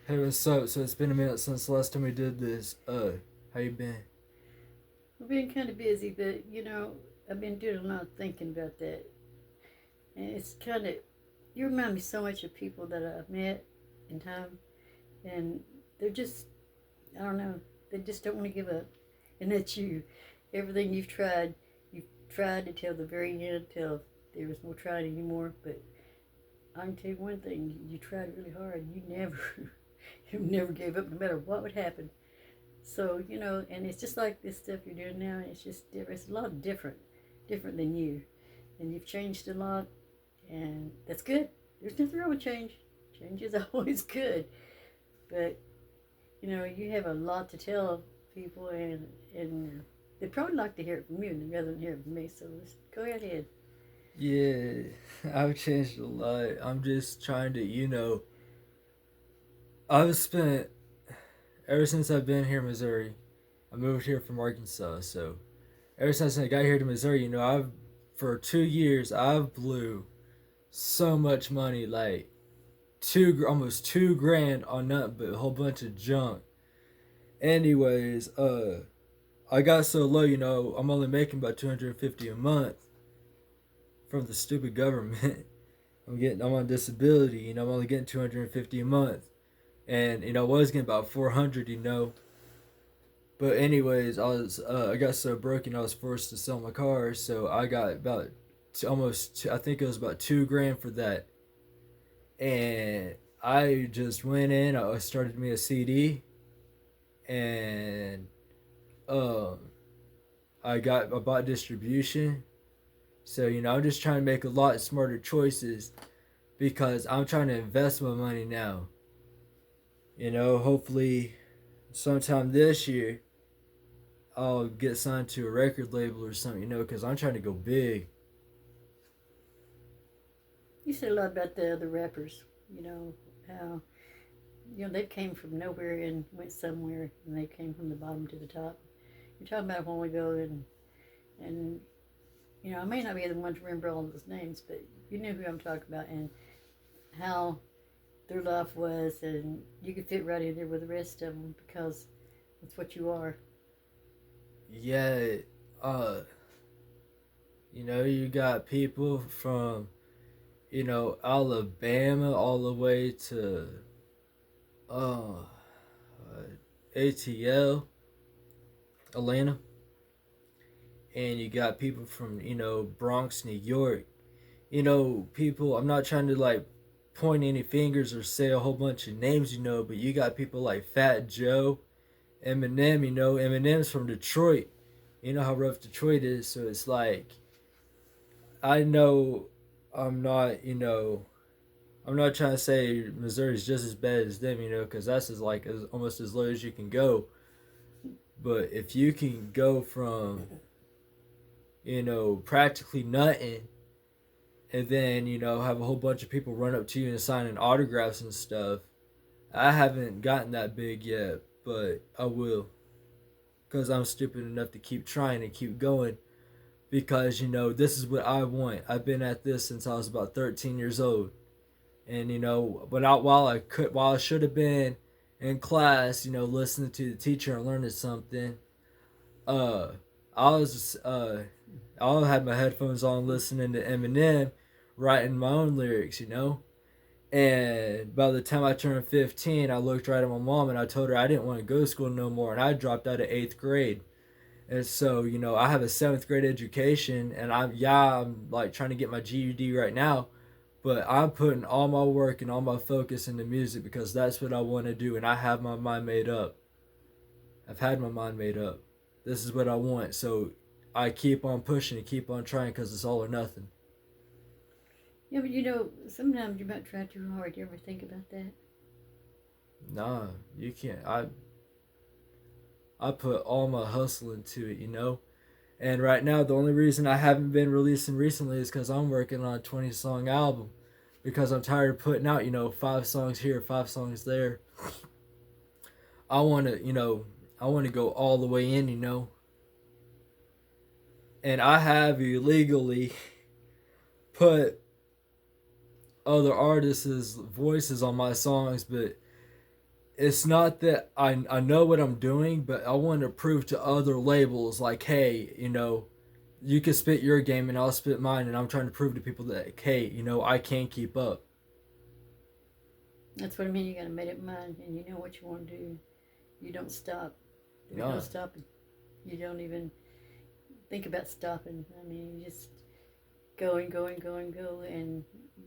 Hey, what's up? So it's been a minute since the last time we did this. How you been? I've been kind of busy, but I've been doing a lot of thinking about that. And it's kind of, you remind me so much of people that I've met in time. And they're just, I don't know, they just don't want to give up. And that's you. Everything you've tried until the very end, till there was no trying anymore. But I can tell you one thing, you tried really hard. You never, you never gave up no matter what would happen. So, and it's just like this stuff you're doing now, it's just different. It's a lot different than you. And you've changed a lot, and that's good. There's nothing wrong with change. Change is always good. But, you have a lot to tell people, and they'd probably like to hear it from you rather than hear it from me. So let's go ahead. Yeah, I've changed a lot. I'm just trying to, I've spent ever since I've been here in Missouri. I moved here from Arkansas, so ever since I got here to Missouri, I've for 2 years I've blew so much money, like almost 2 grand on nothing but a whole bunch of junk. Anyways, I got so low, I'm only making about 250 a month from the stupid government. I'm on disability, I'm only getting 250 a month. And I was getting about 400, But anyways, I got so broke, I was forced to sell my car, so I got about I think it was about 2 grand for that. And I just went in, I started me a CD, and um I bought distribution. So, I'm just trying to make a lot smarter choices because I'm trying to invest my money now. Hopefully sometime this year I'll get signed to a record label or something, because I'm trying to go big. You said a lot about the other rappers, how, they came from nowhere and went somewhere, and they came from the bottom to the top. You're talking about a while ago, and I may not be the one to remember all of those names, but you know who I'm talking about and how their life was, and you could fit right in there with the rest of them because that's what you are. Yeah, uh, you got people from, Alabama all the way to uh, ATL, Atlanta. And you got people from, Bronx, New York. People, I'm not trying to like point any fingers or say a whole bunch of names, but you got people like Fat Joe, Eminem, Eminem's from Detroit. You know how rough Detroit is, so it's like I know I'm not, I'm not trying to say Missouri's just as bad as them, because that's almost as low as you can go. But if you can go from, practically nothing, and then have a whole bunch of people run up to you and signing autographs and stuff. I haven't gotten that big yet, but I will, because I'm stupid enough to keep trying and keep going, because this is what I want. I've been at this since I was about 13 years old. And while I should have been in class, listening to the teacher and learning something, uh I was I had my headphones on listening to Eminem, writing my own lyrics, And by the time I turned 15, I looked right at my mom and I told her I didn't want to go to school no more, and I dropped out of 8th grade. And so, I have a 7th grade education, and I'm like trying to get my GED right now, but I'm putting all my work and all my focus into music because that's what I want to do, and I have my mind made up. I've had my mind made up. This is what I want, so I keep on pushing and keep on trying because it's all or nothing. Yeah, but sometimes you might try too hard. You ever think about that? Nah, you can't. I put all my hustle into it, And right now, the only reason I haven't been releasing recently is because I'm working on a 20-song album. Because I'm tired of putting out, 5 songs here, 5 songs there. I want to, I want to go all the way in, And I have illegally put other artists' voices on my songs, but it's not that I know what I'm doing, but I want to prove to other labels like, hey, you can spit your game and I'll spit mine, and I'm trying to prove to people that, hey, I can keep up. That's what I mean. You got to make it mind, and you know what you want to do. You don't stop. There's no No, stopping. You don't even think about stopping. I mean, you just go and go and go and go, and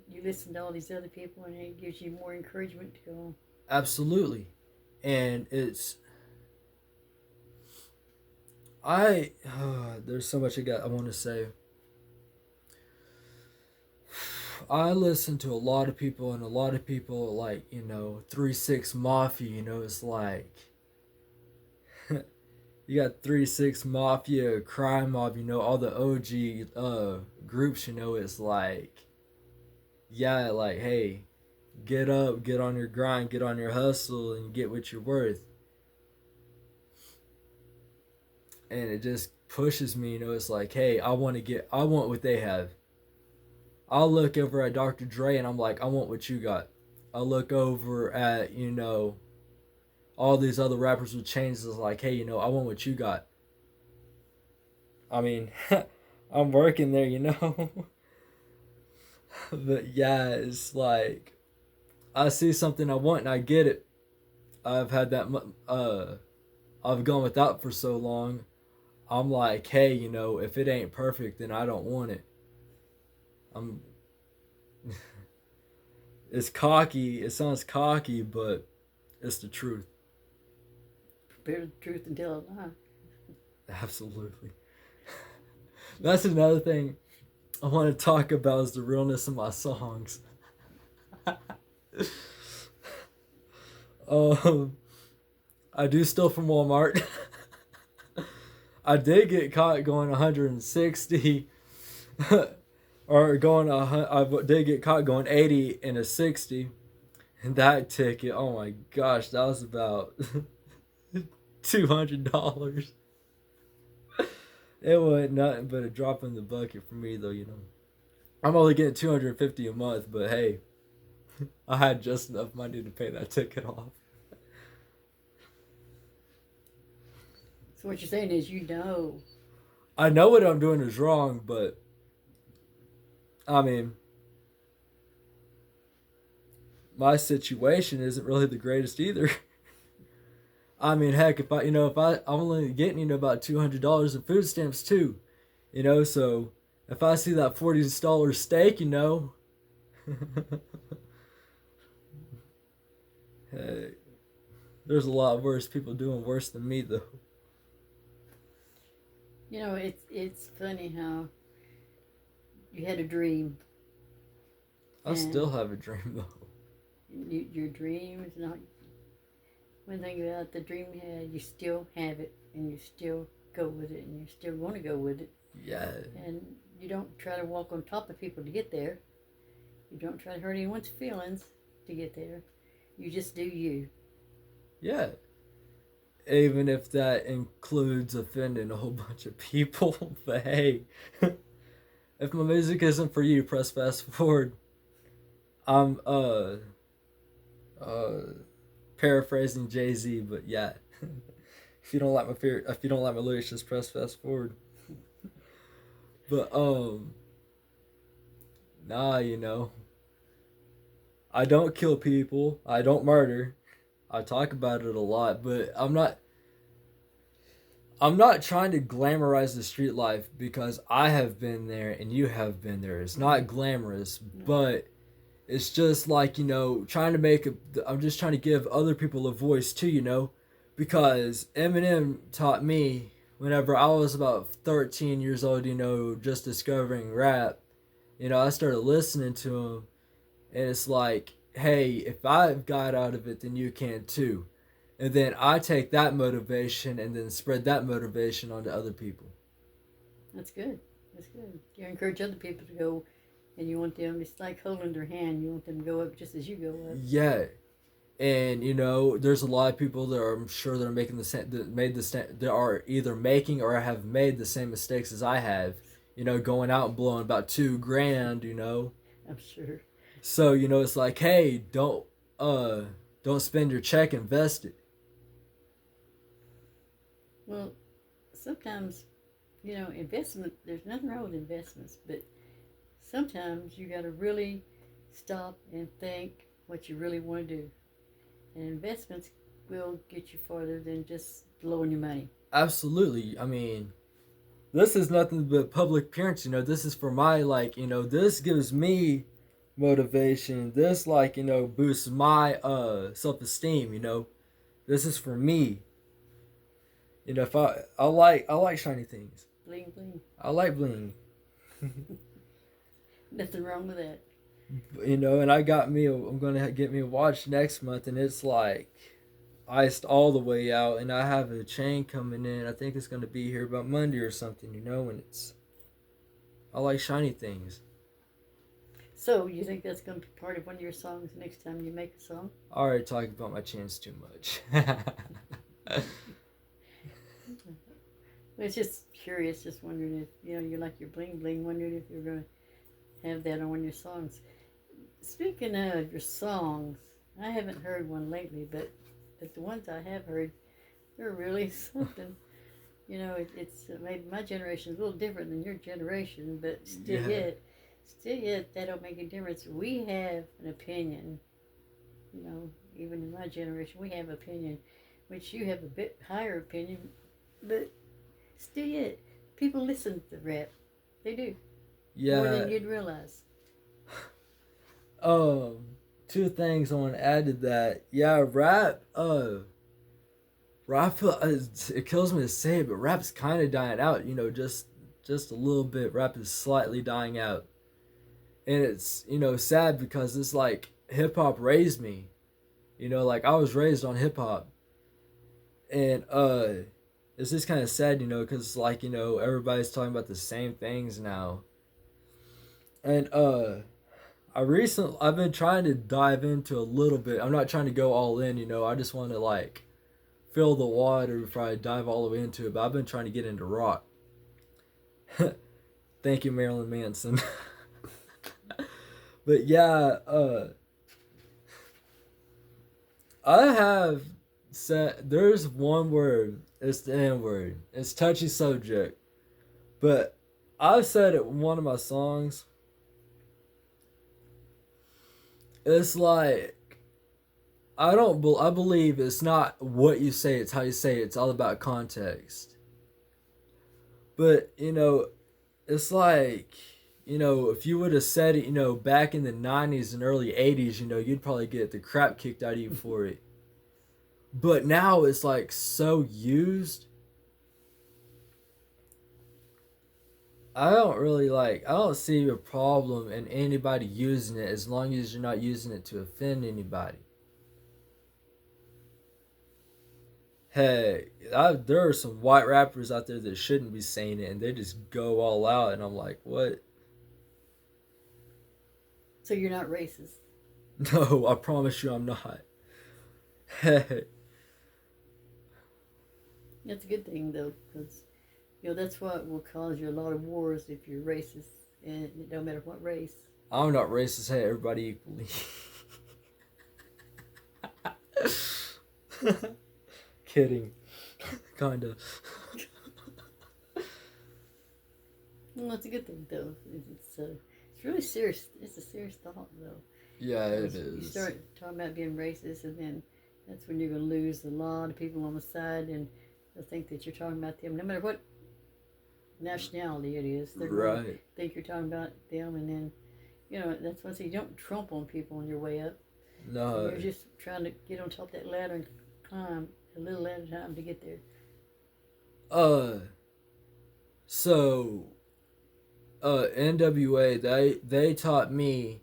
you listen to all these other people, and it gives you more encouragement to go on. absolutely. And I there's so much I want to say. I listen to a lot of people, and a lot of people like 3 6 Mafia. It's like you got 3 6 Mafia, Crime Mob. All the OG groups. It's like, yeah, like, hey, get up, get on your grind, get on your hustle, and get what you're worth. And it just pushes me. It's like, hey, I want what they have. I'll look over at Dr. Dre and I'm like, I want what you got. I look over at, all these other rappers with chains is like, hey, I want what you got. I mean, I'm working there. But yeah, it's like, I see something I want and I get it. I've had that, I've gone without for so long. I'm like, hey, if it ain't perfect, then I don't want it. I'm, it's cocky. It sounds cocky, but it's the truth. Bear the truth and tell a lie. Absolutely. That's another thing I want to talk about is the realness of my songs. um, I do steal from Walmart. I did get caught going 160, or going. I did get caught going 80 in a 60, and that ticket. Oh my gosh, that was about $200. It wasn't nothing but a drop in the bucket for me, though. I'm only getting 250 a month, but hey, I had just enough money to pay that ticket off. So what you're saying is, I know what I'm doing is wrong, but I mean, my situation isn't really the greatest either. I mean, heck, I'm only getting about $200 in food stamps too, so if I see that $40 steak, hey, there's a lot worse people doing worse than me though. it's funny how you had a dream, I still and have a dream though. your dream is not one thing about the dream you had. You still have it, and you still go with it, and you still want to go with it. Yeah. And you don't try to walk on top of people to get there. You don't try to hurt anyone's feelings to get there. You just do you. Yeah. Even if that includes offending a whole bunch of people. But hey, if my music isn't for you, press fast forward. I'm uh paraphrasing Jay-Z, but yeah. If you don't like my lyrics, just press fast forward. But nah, I don't kill people. I don't murder. I talk about it a lot, but I'm not trying to glamorize the street life because I have been there and you have been there. It's not glamorous, but it's just like, trying to I'm just trying to give other people a voice too, because Eminem taught me whenever I was about 13 years old, just discovering rap. I started listening to him, and it's like, hey, if I've got out of it, then you can too. And then I take that motivation and then spread that motivation onto other people. That's good. That's good. You encourage other people to go, and you want them. It's like holding their hand. You want them to go up just as you go up. Yeah, and there's a lot of people that I'm sure that are making the same, that are either making or have made the same mistakes as I have. Going out and blowing about $2,000. I'm sure. So it's like, hey, don't Don't spend your check, invest it. Well, sometimes, investment, there's nothing wrong with investments, but sometimes you got to really stop and think what you really want to do. And investments will get you farther than just blowing your money. Absolutely. I mean, this is nothing but public appearance. This is for my, this gives me motivation. This, boosts my self-esteem. This is for me. If I like shiny things. Bling bling. I like bling. Nothing wrong with that. And I'm gonna get me a watch next month, and it's like iced all the way out, and I have a chain coming in. I think it's gonna be here about Monday or something. And I like shiny things. So, you think that's going to be part of one of your songs next time you make a song? I already talked about my chains too much. It's just curious, just wondering if, you like your bling bling, wondering if you're going to have that on one of your songs. Speaking of your songs, I haven't heard one lately, but the ones I have heard, they're really something. It's maybe my generation is a little different than your generation, but still yet, that don't make a difference. We have an opinion, even in my generation, we have opinion, which you have a bit higher opinion, but still yet, people listen to rap. They do. Yeah. More than you'd realize. Two things I want to add to that. Yeah, rap. Rap. It kills me to say it, but rap's kind of dying out. Just a little bit. Rap is slightly dying out, and it's sad because it's like hip hop raised me. Like I was raised on hip hop, and it's just kind of sad, because everybody's talking about the same things now, and I've been trying to dive into a little bit. I'm not trying to go all in, I just want to feel the water before I dive all the way into it. But I've been trying to get into rock. Thank you, Marilyn Manson. But yeah, I have said there's one word. It's the N word. It's touchy subject, but I've said it in one of my songs. It's like I believe it's not what you say, it's how you say it. It's all about context. But it's like if you would have said it back in the 90s and early 80s, you'd probably get the crap kicked out of you for it. But now it's like so used. I don't see a problem in anybody using it as long as you're not using it to offend anybody. Hey, there are some white rappers out there that shouldn't be saying it, and they just go all out, and I'm like, what? So you're not racist? No, I promise you I'm not. Hey. That's a good thing, though, because that's what will cause you a lot of wars if you're racist, and it don't matter what race. I'm not racist. Hey, everybody equally. Kidding. Kinda. Well, that's a good thing, though. It's really serious. It's a serious thought, though. Yeah, it is. You start talking about being racist, and then that's when you're going to lose a lot of people on the side, and they'll think that you're talking about them, no matter what nationality it is. They're going to think you're talking about them, and then, that's why I say you don't trump on people on your way up. No. You're just trying to get on top of that ladder and climb a little at a time to get there. NWA, they taught me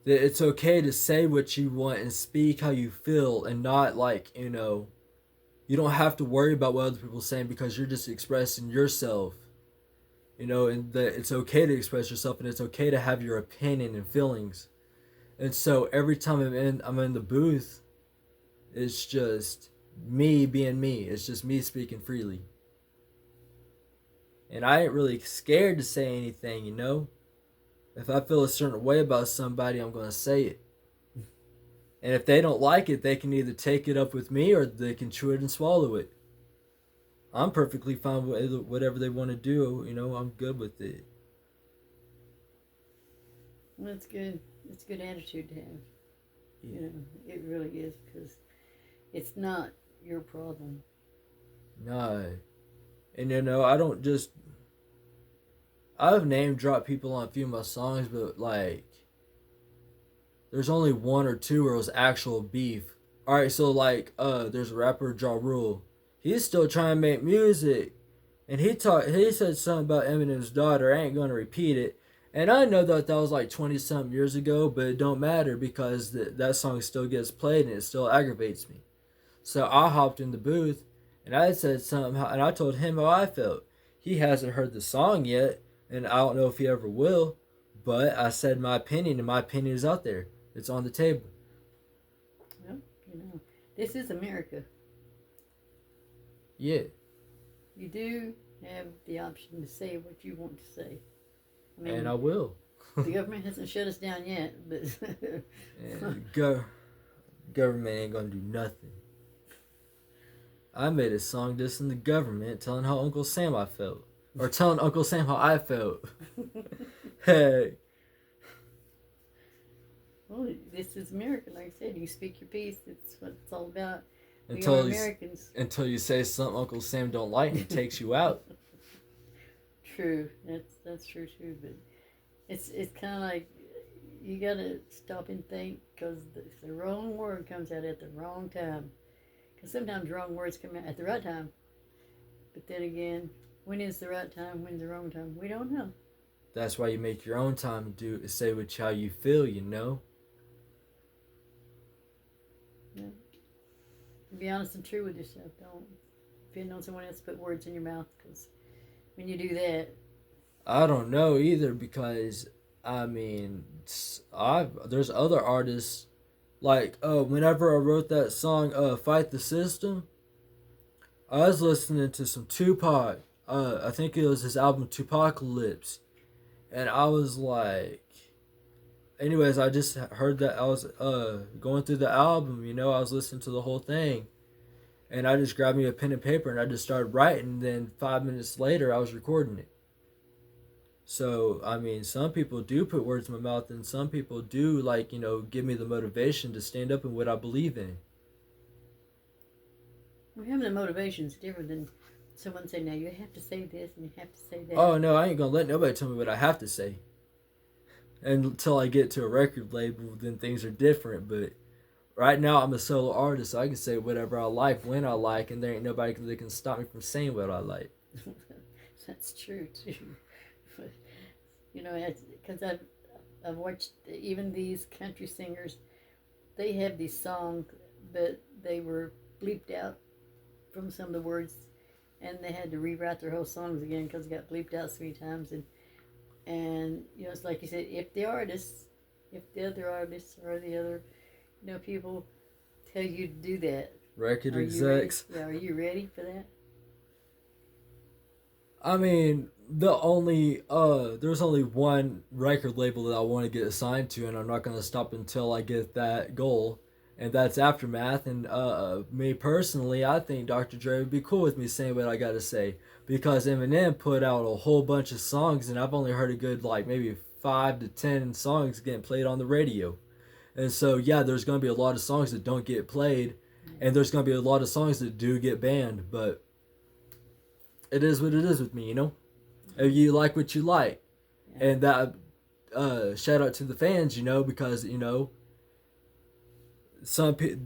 that it's okay to say what you want and speak how you feel, and not you don't have to worry about what other people are saying because you're just expressing yourself. And that it's okay to express yourself, and it's okay to have your opinion and feelings. And so every time I'm in the booth, it's just me being me. It's just me speaking freely. And I ain't really scared to say anything. If I feel a certain way about somebody, I'm gonna say it. And if they don't like it, they can either take it up with me or they can chew it and swallow it. I'm perfectly fine with whatever they want to do. I'm good with it. Well, that's good. It's a good attitude to have. Yeah. You know, it really is, because it's not your problem. No. And I don't just. I've name dropped people on a few of my songs, but like, there's only one or two where it was actual beef. Alright, so like, there's a rapper, Ja Rule. He's still trying to make music. And he said something about Eminem's daughter. I ain't gonna repeat it. And I know that was like 20 something years ago, but it don't matter because that song still gets played and it still aggravates me. So I hopped in the booth and I said something and I told him how I felt. He hasn't heard the song yet, and I don't know if he ever will, but I said my opinion, and my opinion is out there. It's on the table. Well, this is America. Yeah. You do have the option to say what you want to say. I mean, And I will. the government hasn't shut us down yet, but And government ain't gonna do nothing. I made a song dissing the government, telling how Uncle Sam I felt. Or telling Uncle Sam how I felt. Hey. well, this is America. Like I said, you speak your piece. It's what it's all about. We Until are Americans. Until you say something Uncle Sam don't like and he takes you out. True. That's true too. But it's kind of like you gotta stop and think, because the wrong word comes out at the wrong time. Because sometimes wrong words come out at the right time. But then again, when is the right time? When's the wrong time? We don't know. That's why you make your own time to say how you feel, Yeah. Be honest and true with yourself. Don't depend on someone else to put words in your mouth, because when you do that, I don't know either because, there's other artists, like, whenever I wrote that song, Fight the System, I was listening to some Tupac. I think it was his album Tupacalypse. And I was like, anyways, I just heard that I was going through the album, I was listening to the whole thing. And I just grabbed me a pen and paper and I just started writing. And then 5 minutes later, I was recording it. So, some people do put words in my mouth, and some people do, like, give me the motivation to stand up in what I believe in. we're having the motivation is different than someone saying, now you have to say this and you have to say that. Oh, no, I ain't gonna let nobody tell me what I have to say. And until I get to a record label, then things are different. But right now, I'm a solo artist, so I can say whatever I like, when I like, and there ain't nobody that can stop me from saying what I like. That's true, too. But, because I've watched even these country singers, they have these songs, but they were bleeped out from some of the words, and they had to rewrite their whole songs again because it got bleeped out so many times. And it's like you said, if the other artists or the other, people tell you to do that, Record execs. Are you ready for that? There's only one record label that I want to get assigned to, and I'm not going to stop until I get that goal, and that's Aftermath. And me personally, I think Dr. Dre would be cool with me saying what I got to say, because Eminem put out a whole bunch of songs, and I've only heard a good, like, maybe 5 to 10 songs getting played on the radio. And so, yeah, there's going to be a lot of songs that don't get played, and there's going to be a lot of songs that do get banned, but it is what it is with me, If you like what you like. Yeah. And that, shout out to the fans, because,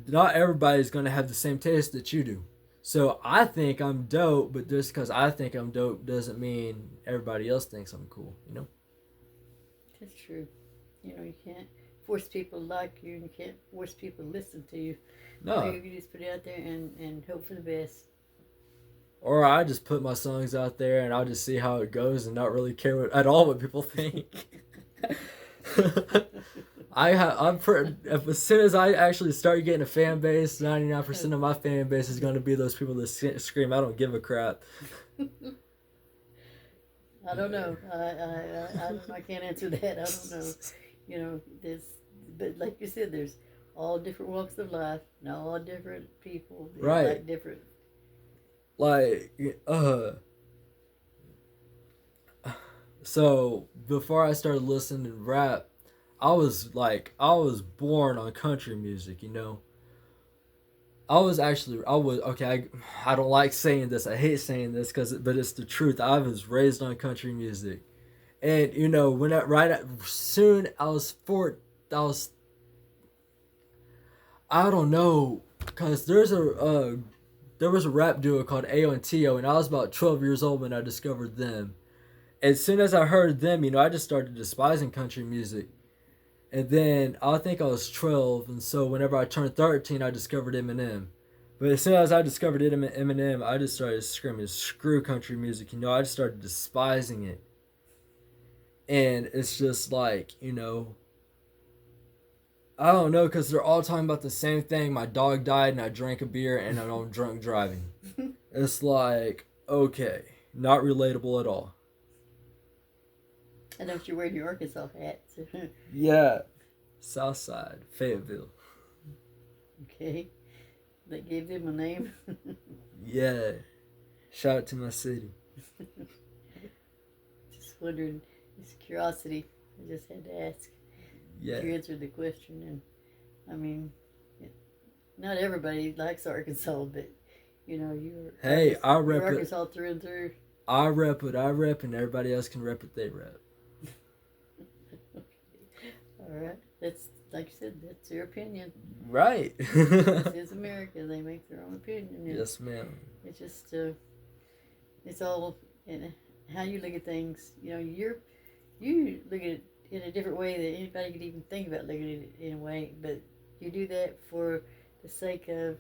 not everybody's going to have the same taste that you do. So I think I'm dope, but just because I think I'm dope doesn't mean everybody else thinks I'm cool, That's true. You can't force people to like you, and you can't force people to listen to you. No. You can just put it out there and hope for the best. Or I just put my songs out there and I'll just see how it goes and not really care at all what people think. As soon as I actually start getting a fan base, 99% of my fan base is going to be those people that scream, "I don't give a crap." I don't know. I can't answer that. I don't know. But like you said, there's all different walks of life, and all different people. They Right. like different. Like, so before I started listening to rap, I was born on country music, you know. I don't like saying this. I hate saying this but it's the truth. I was raised on country music. And you know, when I right at, soon I was four I was I don't know cuz there was a rap duo called Ao and Tio, and I was about 12 years old when I discovered them. As soon as I heard them, you know, I just started despising country music. And then I think I was 12, and so whenever I turned 13, I discovered Eminem. But as soon as I discovered Eminem, I just started screaming, screw country music. You know, I just started despising it. And it's just like, you know, I don't know, because they're all talking about the same thing. My dog died, and I drank a beer, and I'm drunk driving. It's like, okay, not relatable at all. I know you're wearing your Arkansas hat. So. Yeah. Southside, Fayetteville. Okay. They gave them a name. Yeah. Shout out to my city. Just wondering, it's curiosity. I just had to ask. Yeah. You answered the question, and I mean, not everybody likes Arkansas, but you know, I rep you're Arkansas through and through. I rep what I rep, and everybody else can rep what they rep. All right, that's like you said. That's your opinion. Right. This is America. They make their own opinion. Yes, ma'am. It's just, it's all in how you look at things. You know, you look at it in a different way than anybody could even think about looking at it in a way. But you do that for the sake of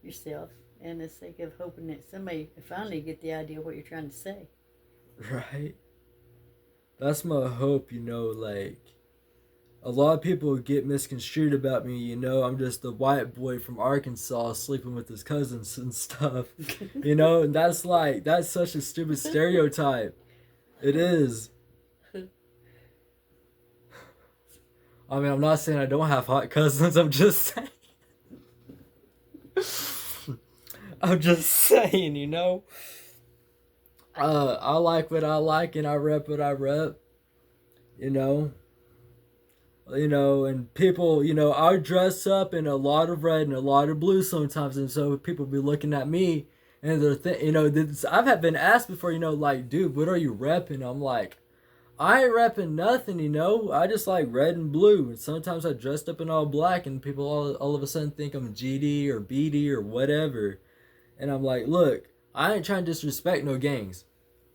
yourself and the sake of hoping that somebody finally get the idea of what you're trying to say. Right. That's my hope, you know, like, a lot of people get misconstrued about me, you know, I'm just a white boy from Arkansas sleeping with his cousins and stuff, you know, and that's such a stupid stereotype. It is. I mean, I'm not saying I don't have hot cousins, I'm just saying. I'm just saying, you know. I like what I like and I rep what I rep, you know. You know, and people, you know, I dress up in a lot of red and a lot of blue sometimes, and so people be looking at me and they're you know, I've been asked before, you know, like, dude, what are you repping? I'm like, I ain't repping nothing, you know. I just like red and blue, and sometimes I dressed up in all black, and people all of a sudden think I'm GD or BD or whatever, and I'm like, look, I ain't trying to disrespect no gangs.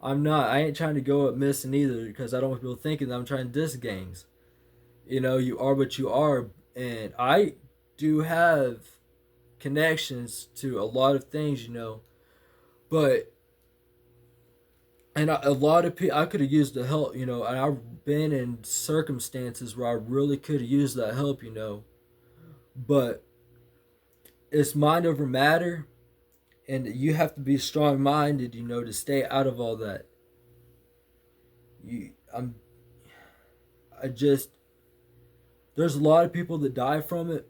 I'm not. I ain't trying to go up missing either because I don't want people thinking that I'm trying to diss gangs. You know, you are what you are, and I do have connections to a lot of things, you know, but a lot of people I could have used the help, you know, and I've been in circumstances where I really could have used that help, you know, but it's mind over matter, and you have to be strong minded, you know, to stay out of all that. You, I'm, I just There's a lot of people that die from it.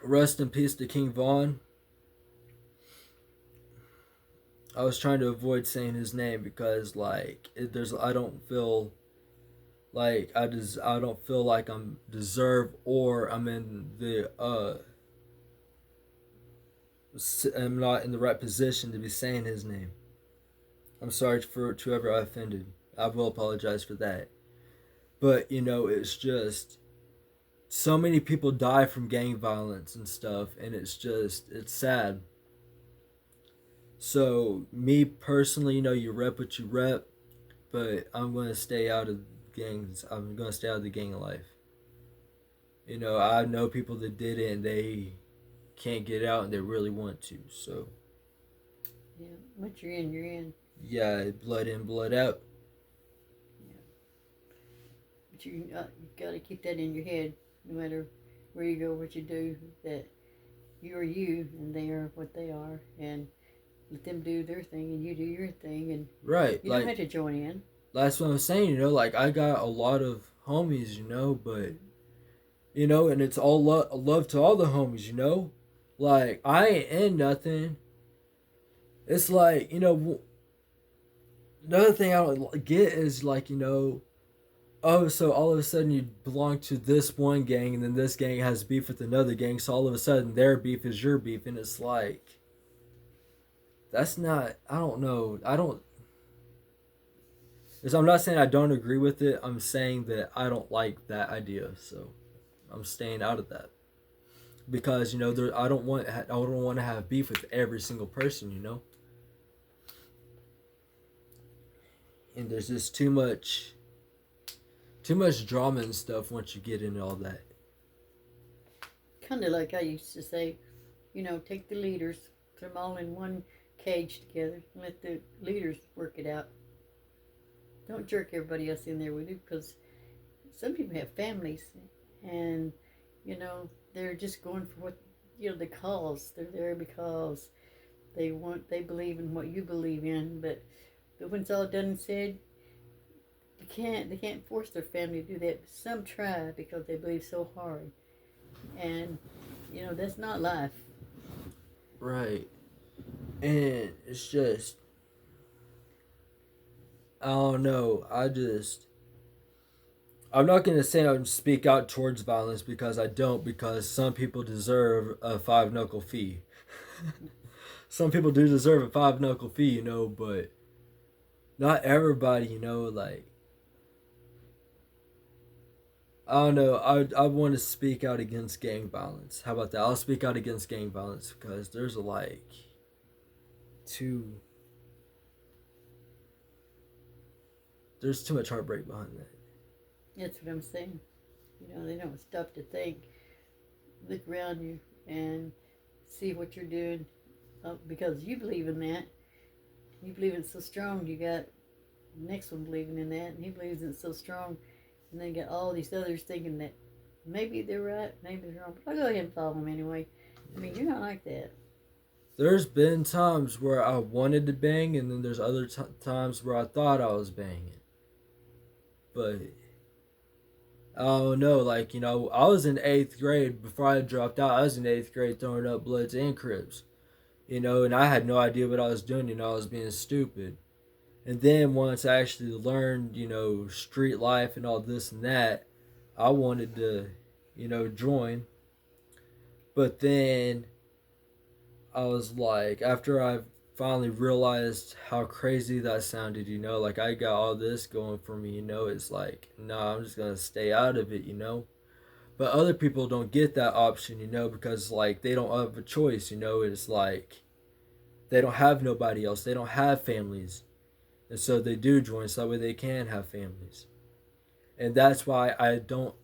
Rest in peace to King Von. I was trying to avoid saying his name because, like, I don't feel like I don't feel like I'm deserve or I'm in the I'm not in the right position to be saying his name. I'm sorry for whoever I offended. I will apologize for that. But you know, it's just so many people die from gang violence and stuff, and it's sad. So me personally, you know, you rep what you rep, but I'm gonna stay out of gangs. I'm gonna stay out of the gang life. You know, I know people that did it and they can't get out and they really want to. So yeah, once you're in, you're in. Yeah, blood in, blood out. Yeah, but you got to keep that in your head, no matter where you go, what you do. That you are you, and they are what they are, and let them do their thing, and you do your thing, and right. you don't have to join in. That's what I'm saying. You know, like I got a lot of homies, you know, but you know, and it's all love to all the homies, you know. Like I ain't in nothing. It's like, you know, another thing I don't get is like, you know, oh, so all of a sudden you belong to this one gang, and then this gang has beef with another gang, so all of a sudden their beef is your beef, and it's like, that's not, I don't know, I don't, so I'm not saying I don't agree with it, I'm saying that I don't like that idea, so I'm staying out of that. Because, you know, I don't want to have beef with every single person, you know? And there's just too much drama and stuff once you get into all that. Kind of like I used to say, take the leaders, put them all in one cage together, and let the leaders work it out. Don't jerk everybody else in there with you, because some people have families, and they're just going for what the cause. They're there because they believe in what you believe in, but when it's all done and said, they can't force their family to do that. Some try because they believe so hard, and that's not life. Right. And it's just, I don't know. I'm not going to say I would speak out towards violence because I don't, because some people deserve a five knuckle fee. Some people do deserve a five knuckle fee, you know, but not everybody, you know, like, I don't know. I want to speak out against gang violence. How about that? I'll speak out against gang violence because too there's too much heartbreak behind that. That's what I'm saying. They don't stop to think, look around you, and see what you're doing, because you believe in that. You believe it's so strong. You got the next one believing in that, and he believes it's so strong. And then you got all these others thinking that maybe they're right, maybe they're wrong. But I'll go ahead and follow them anyway. I mean, you're not like that. There's been times where I wanted to bang, and then there's other times where I thought I was banging. But I don't know, like, you know, I was in eighth grade before I dropped out. I was in eighth grade throwing up Bloods and Crips, you know, and I had no idea what I was doing. You know, I was being stupid. And then once I actually learned, you know, street life and all this and that, I wanted to, you know, join. But then I was like, after I finally realized how crazy that sounded, you know, like I got all this going for me, you know, it's like, no, I'm just gonna stay out of it, you know. But other people don't get that option, you know, because like they don't have a choice, you know. It's like they don't have nobody else, they don't have families, and so they do join so that way they can have families. And that's why I don't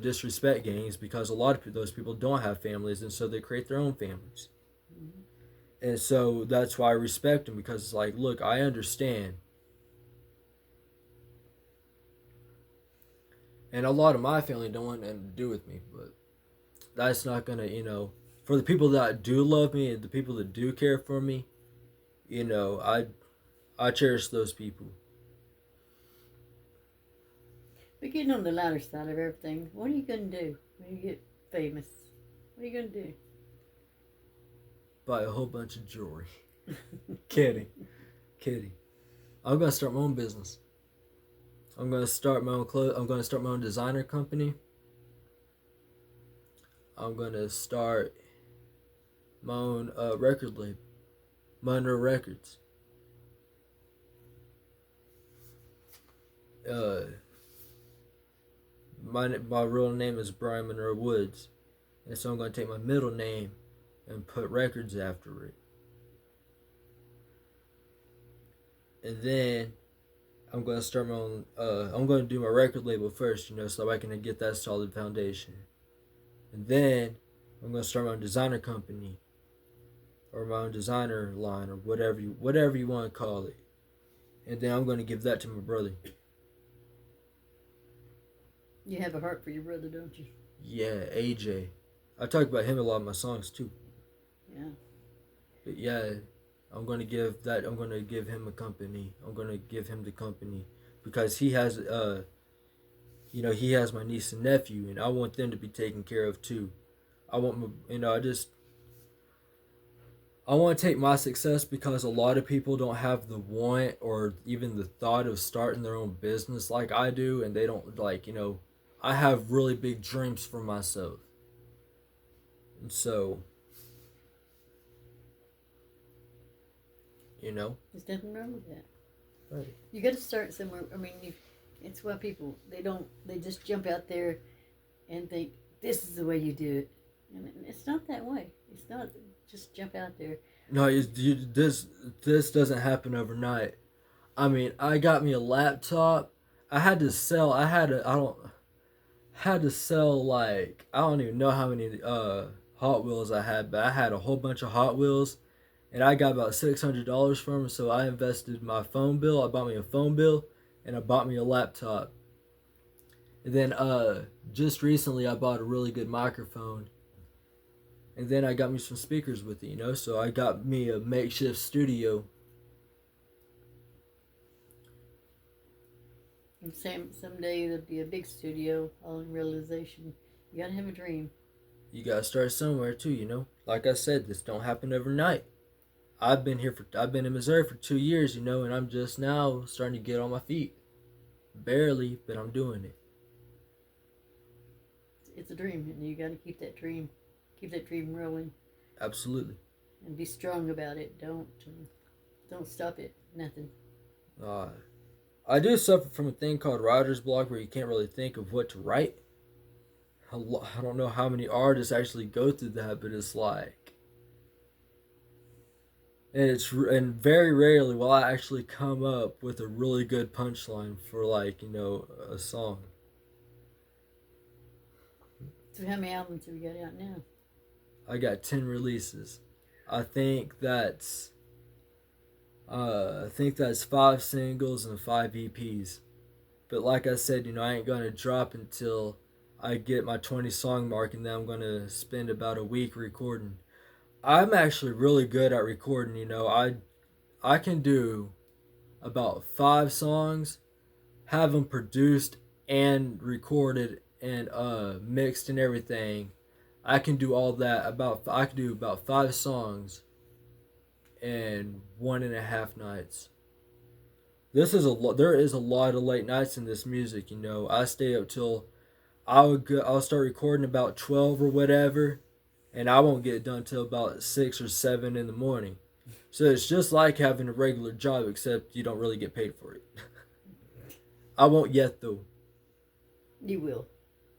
disrespect gangs, because a lot of those people don't have families, and so they create their own families. Mm-hmm. And so that's why I respect them, because it's like, look, I understand. And a lot of my family don't want anything to do with me, but that's not gonna, you know, for the people that do love me and the people that do care for me, you know, I cherish those people. But getting on the lighter side of everything, what are you going to do when you get famous? What are you going to Buy a whole bunch of jewelry. Kidding, kidding. I'm gonna start my own business. I'm gonna start my own clothes. I'm gonna start my own designer company. I'm gonna start my own record label, Monroe Records. Uh, my real name is Brian Monroe Woods, and so I'm gonna take my middle name and put records after it, and then I'm gonna start my own. I'm gonna do my record label first, you know, so I can get that solid foundation, and then I'm gonna start my own designer company or my own designer line or whatever you want to call it, and then I'm gonna give that to my brother. do? You have a heart for your brother, don't you? Yeah, AJ. I talk about him a lot in my songs too. Yeah. But yeah, I'm gonna give him a company. I'm gonna give him the company because he has my niece and nephew, and I want them to be taken care of too. I want my, I want to take my success because a lot of people don't have the want or even the thought of starting their own business like I do, and they don't I have really big dreams for myself. And so, you know, There's nothing wrong with that. right. You got to start somewhere. I mean, it's why people they just jump out there and think this is the way you do it, and it's not that way. It's not just jump out there. No, this doesn't happen overnight. I mean, I got me a laptop. I had to sell. I don't had to sell like I don't even know how many Hot Wheels I had, but I had a whole bunch of Hot Wheels, and I got about $600 from them. So I invested my phone bill. I bought me a phone bill, and I bought me a laptop. And then just recently I bought a really good microphone, and then I got me some speakers with it. So I got me a makeshift studio. And someday there'll be a big studio. All in realization, you gotta have a dream. You gotta start somewhere too. Like I said, this don't happen overnight. I've been in Missouri for 2 years, and I'm just now starting to get on my feet. Barely, but I'm doing it. It's a dream, and you gotta keep that dream rolling, Absolutely. and be strong about it. Don't stop it. Nothing. Uh, I do suffer from a thing called writer's block where you can't really think of what to write. I don't know how many artists actually go through that, but it's like, and very rarely will I actually come up with a really good punchline for a song. So how many albums have you got out now? I got 10 releases. I think that's I think that's 5 singles and 5 EPs. But like I said, I ain't gonna drop until I get my 20 song mark, and then I'm gonna spend about a week recording. I'm actually really good at recording. I can do about 5 songs, have them produced and recorded and mixed and everything. I can do all that. I can do about 5 songs in 1.5 nights. There is a lot of late nights in this music. I stay up till I'll start recording about 12 or whatever, and I won't get it done till about 6 or 7 in the morning. So it's just like having a regular job, except you don't really get paid for it. I won't yet though. You will.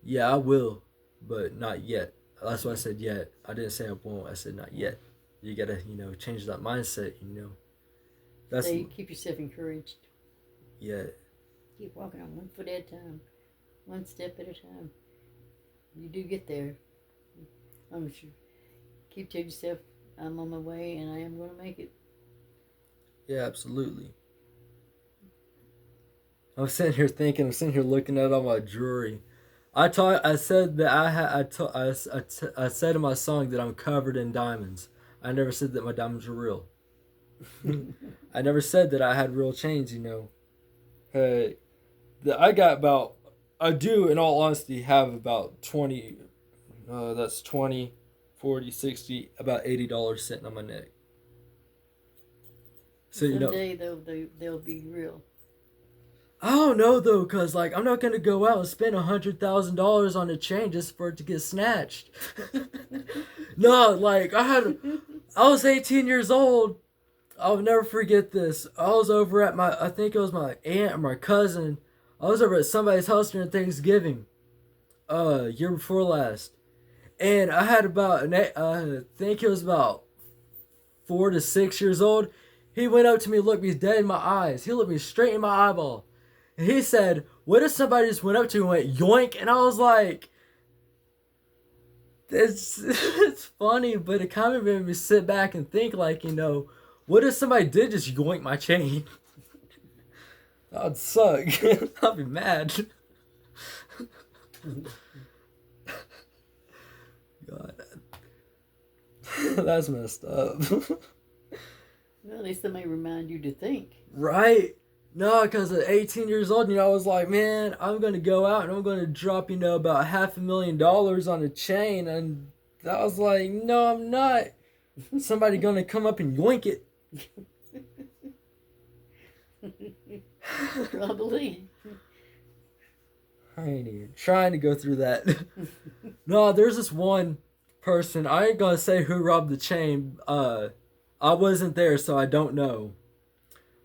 Yeah, I will, but not yet. That's why I said yet. I didn't say I won't. I said not yet. You gotta, change that mindset. That's So you keep yourself encouraged. yeah. Keep walking on one foot at a time, one step at a time. You do get there. As long as you keep telling yourself, I'm on my way and I am going to make it. Yeah, absolutely. I'm sitting here thinking. I'm sitting here looking at all my jewelry. I said that I said in my song that I'm covered in diamonds. I never said that my diamonds were real. I never said that I had real chains. Hey, I got about. I do, in all honesty, have about 20. That's 20, 40, 60, about $80 sitting on my neck. So Someday they'll be real. I don't know though, cause I'm not gonna go out and spend $100,000 on a chain just for it to get snatched. No, I was 18 years old. I'll never forget this. I was over at I think it was my aunt or my cousin. I was over at somebody's house during Thanksgiving, year before last, and I had I think it was about 4 to 6 years old. He went up to me, looked me dead in my eyes. He looked me straight in my eyeball. And he said, what if somebody just went up to you and went yoink? And I was like, it's funny, but it kind of made me sit back and think what if somebody did just yoink my chain? That would suck. I'd be mad. God. That's messed up. Well, at least somebody remind you to think. Right? No, because at 18 years old, I was like, man, I'm going to go out and I'm going to drop, about $500,000 on a chain. And I was like, no, I'm not. Somebody going to come up and yoink it. Probably. I ain't even trying to go through that. No, there's this one person. I ain't going to say who robbed the chain. I wasn't there, so I don't know.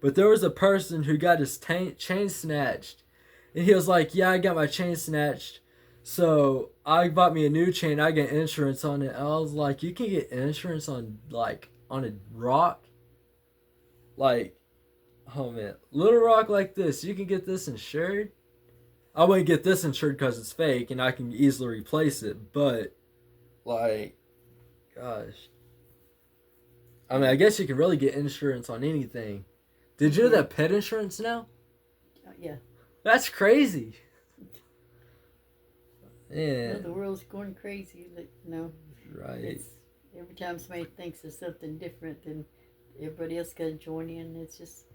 But there was a person who got his chain snatched. And he was like, yeah, I got my chain snatched. So I bought me a new chain. I get insurance on it. And I was like, you can get insurance on, on a rock? Like, oh man, little rock like this, you can get this insured? I wouldn't get this insured because it's fake and I can easily replace it. But, like, gosh. I mean, I guess you can really get insurance on anything. Did you know that pet insurance now? Yeah. That's crazy. Yeah. Well, the world's going crazy. Right. It's, every time somebody thinks of something different, then everybody else got to join in. It's just,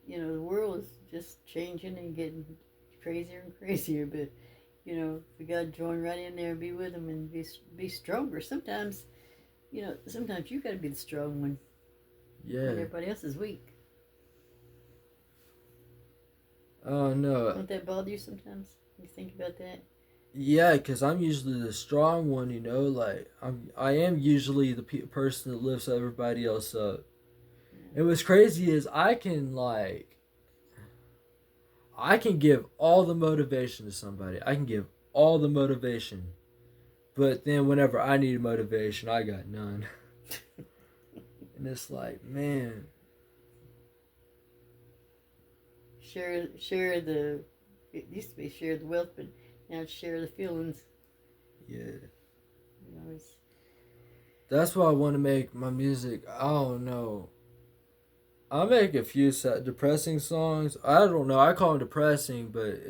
the world is just changing and getting crazier and crazier. But, we got to join right in there and be with them and be stronger. Sometimes, sometimes you got to be the strong one. Yeah. When everybody else is weak. Oh, no. Don't that bother you sometimes? You think about that? Yeah, because I'm usually the strong one, like, I am usually the person that lifts everybody else up. And what's crazy is I can give all the motivation to somebody. I can give all the motivation. But then whenever I need motivation, I got none. And it's like, man. Share the, it used to be share the wealth, but now it's share the feelings. Yeah. It's, that's why I want to make my music. I don't know. I make a few depressing songs. I don't know. I call them depressing, but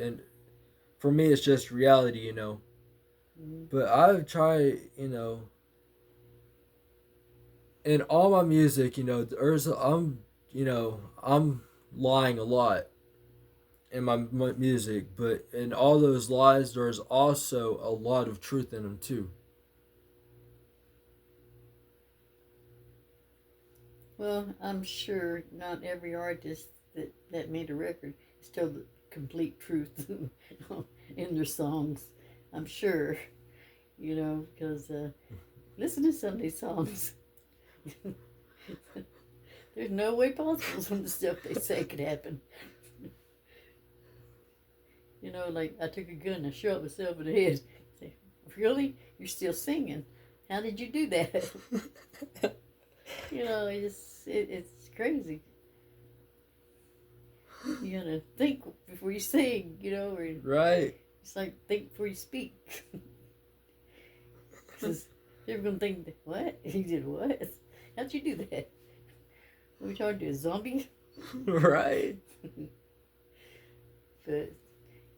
for me, it's just reality, mm-hmm. But I've tried, in all my music, I'm lying a lot in my music, but in all those lies, there's also a lot of truth in them too. Well, I'm sure not every artist that made a record is told the complete truth in their songs. I'm sure, because listen to some of these songs. There's no way possible some of the stuff they say could happen. Like I took a gun and I shot myself in the head. Say, really? You're still singing? How did you do that? It's crazy. You gotta think before you sing, or right. It's like think before you speak. Because they're gonna think, what? He did what? How'd you do that? Are we talking to a zombie? Right. But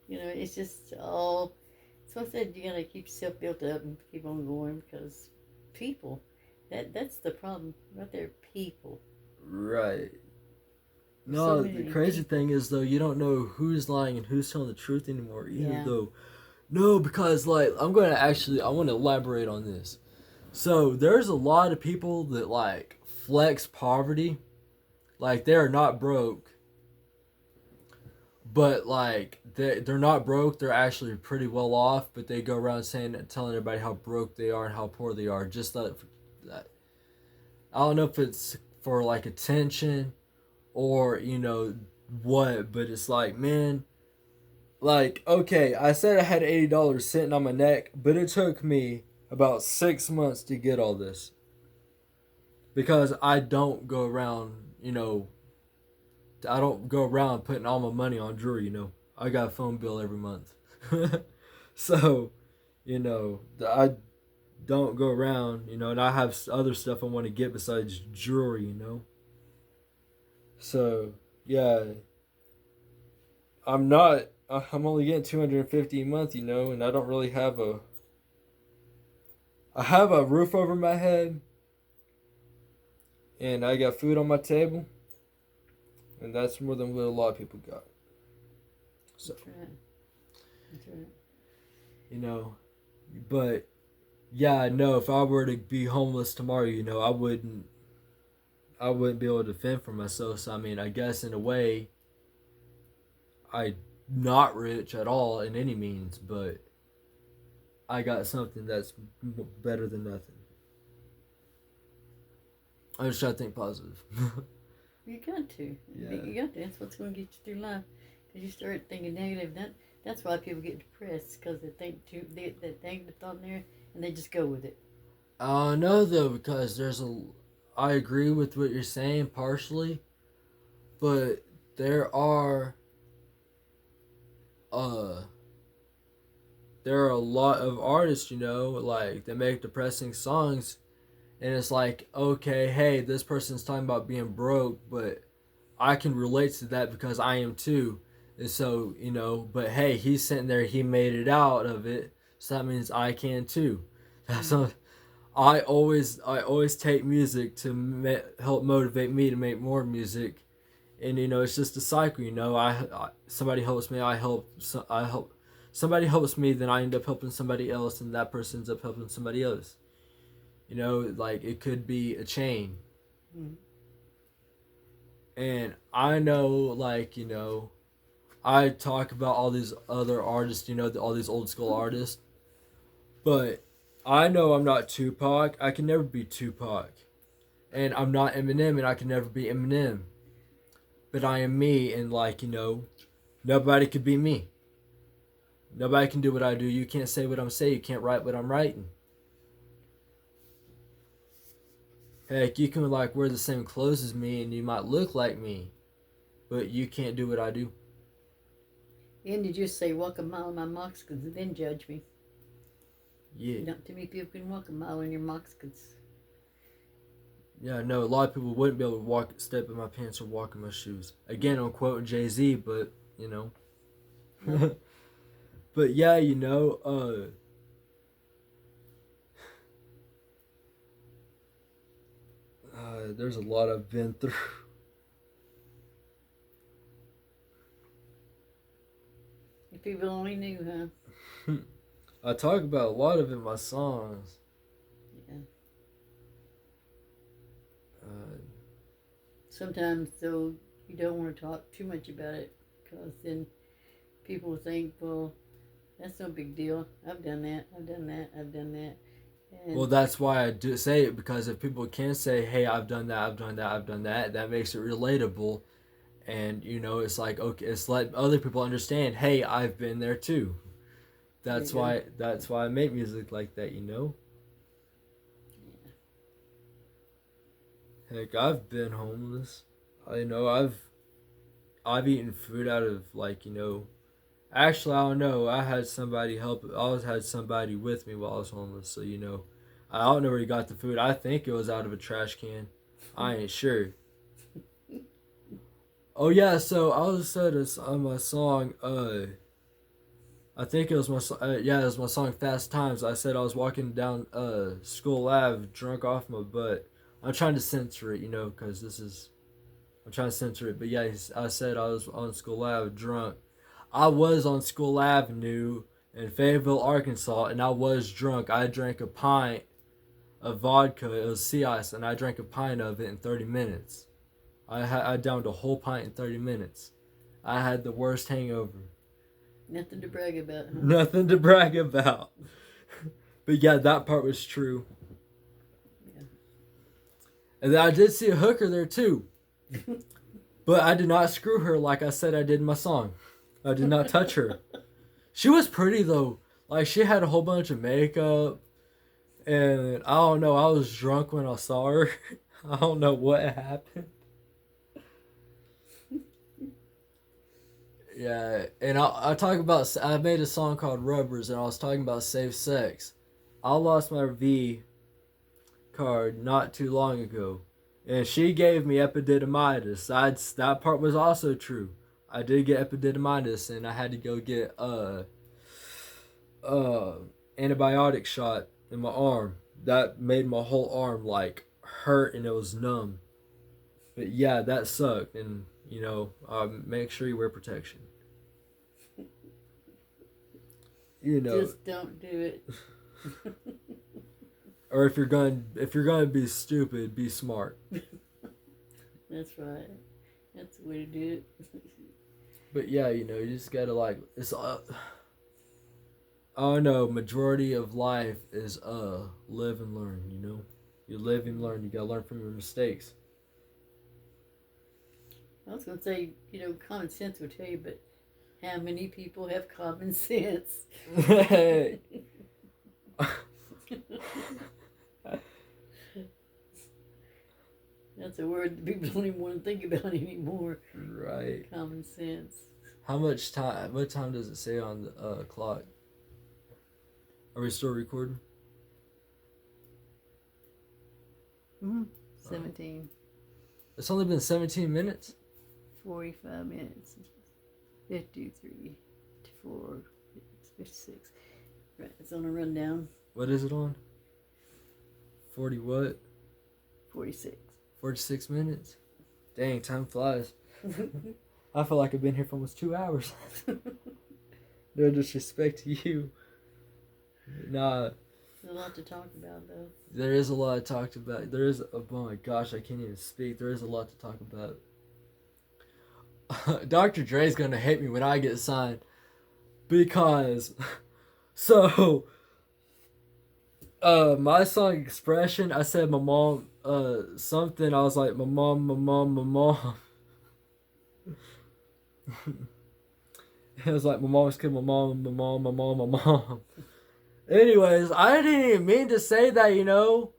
it's just all. So I said you gotta keep yourself built up and keep on going because people. That's the problem right there. People. Right. No, the crazy thing is though, you don't know who's lying and who's telling the truth anymore. Either though, no, because I want to elaborate on this. So there's a lot of people that flex poverty, they're not broke, but they're not broke. They're actually pretty well off, but they go around telling everybody how broke they are and how poor they are. Just that. I don't know if it's for attention or what, but it's man, okay, I said I had $80 sitting on my neck, but it took me about 6 months to get all this because I don't go around putting all my money on jewelry. I got a phone bill every month. So I don't go around, and I have other stuff I want to get besides jewelry, So, yeah. I'm only getting $250 a month, and I don't really have I have a roof over my head, and I got food on my table, And that's more than what a lot of people got. So, That's right. That's right. you know, but yeah, no, if I were to be homeless tomorrow, I wouldn't be able to fend for myself. So I mean, I guess in a way, I not rich at all in any means, but I got something that's better than nothing. I just try to think positive. You got to. Yeah. You got to. That's what's going to get you through life. Because you start thinking negative. That's why people get depressed. Because they think that negative thought in there, and they just go with it. No, though, because I agree with what you're saying partially, but there are, uh, there are a lot of artists, like they make depressing songs, and it's like, okay, hey, this person's talking about being broke, but I can relate to that because I am too. And so, but hey, he's sitting there, he made it out of it, so that means I can too. So I always take music to help motivate me to make more music, and it's just a cycle. Somebody helps me, I help. Somebody helps me, then I end up helping somebody else, and that person ends up helping somebody else. Like it could be a chain. Mm. And I know, like, I talk about all these other artists, all these old school artists, but I know I'm not Tupac. I can never be Tupac. And I'm not Eminem, and I can never be Eminem. But I am me, and, like, nobody could be me. Nobody can do what I do. You can't say what I'm saying. You can't write what I'm writing. Heck, you can, like, wear the same clothes as me, and you might look like me, but you can't do what I do. And you just say, walk a mile in my moccasins and then judge me. Yeah. Not too many people can walk a mile in your moccasins. Yeah, no, a lot of people wouldn't be able to step in my pants or walk in my shoes. Again, I'm quoting Jay-Z, but, But yeah, there's a lot I've been through. If people only knew, huh? I talk about a lot of it in my songs. Yeah. Uh, Sometimes, though, you don't want to talk too much about it because then people will think, well, that's no big deal. I've done that. I've done that. I've done that. And well, that's why I do say it, because if people can say, hey, I've done that, I've done that, I've done that, that makes it relatable. And, it's like, okay, it's let other people understand, hey, I've been there too. That's why I make music like that. Heck, I've been homeless. I've eaten food out of, like, actually, I don't know. I had somebody help. I always had somebody with me while I was homeless. So, I don't know where he got the food. I think it was out of a trash can. I ain't sure. Oh yeah, so I was said this on my song. I think it was it was my song "Fast Times." I said I was walking down School Ave, drunk off my butt. I'm trying to censor it, because I'm trying to censor it. But yeah, I said I was on School Ave, drunk. I was on School Avenue in Fayetteville, Arkansas, and I was drunk. I drank a pint of vodka. It was sea ice, and I drank a pint of it in 30 minutes. I downed a whole pint in 30 minutes. I had the worst hangover. nothing to brag about, huh? Nothing to brag about. But yeah, that part was true. Yeah. And then I did see a hooker there too. But I did not screw her like I said I did in my song. I did not touch her. She was pretty though. Like, she had a whole bunch of makeup. And I don't know, I was drunk when I saw her. I don't know what happened. Yeah, and I talk about, I made a song called Rubbers, and I was talking about safe sex. I lost my V card not too long ago, and she gave me epididymitis. That part was also true. I did get epididymitis, and I had to go get antibiotic shot in my arm. That made my whole arm like hurt, and it was numb. But yeah, that sucked, and Make sure you wear protection. You know, Just don't do it. or if you're gonna be stupid, be smart. That's right. That's the way to do it. But yeah, you just gotta I don't know. Majority of life is live and learn. You live and learn. You gotta learn from your mistakes. I was going to say, common sense would tell you, but how many people have common sense? That's a word that people don't even want to think about anymore. Right. Common sense. What time does it say on the clock? Are we still recording? 17. It's only been 17 minutes? 45 minutes. 53, 54, 56. Right, it's on a rundown. What is it on? 40 what? 46. 46 minutes? Dang, time flies. I feel like I've been here for almost 2 hours. No disrespect to you. Nah. There's a lot to talk about, though. There is a lot to talk about. Oh my gosh, I can't even speak. There is a lot to talk about. Dr. Dre's gonna hate me when I get signed. Because, my song Expression, I said my mom, something. I was like, my mom, my mom, my mom. It was like, my mom's kid, my mom, my mom, my mom, my mom. Anyways, I didn't even mean to say that,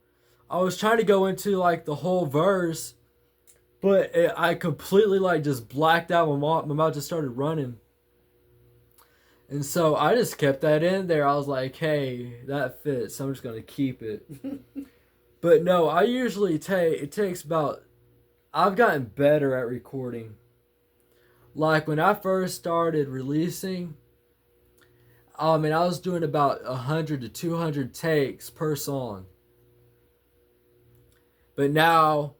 I was trying to go into, like, the whole verse. But I completely, like, just blacked out. My mouth just started running. And so I just kept that in there. I was like, hey, that fits. So I'm just going to keep it. But no, I usually it takes about, I've gotten better at recording. Like when I first started releasing, I was doing about 100 to 200 takes per song. But now,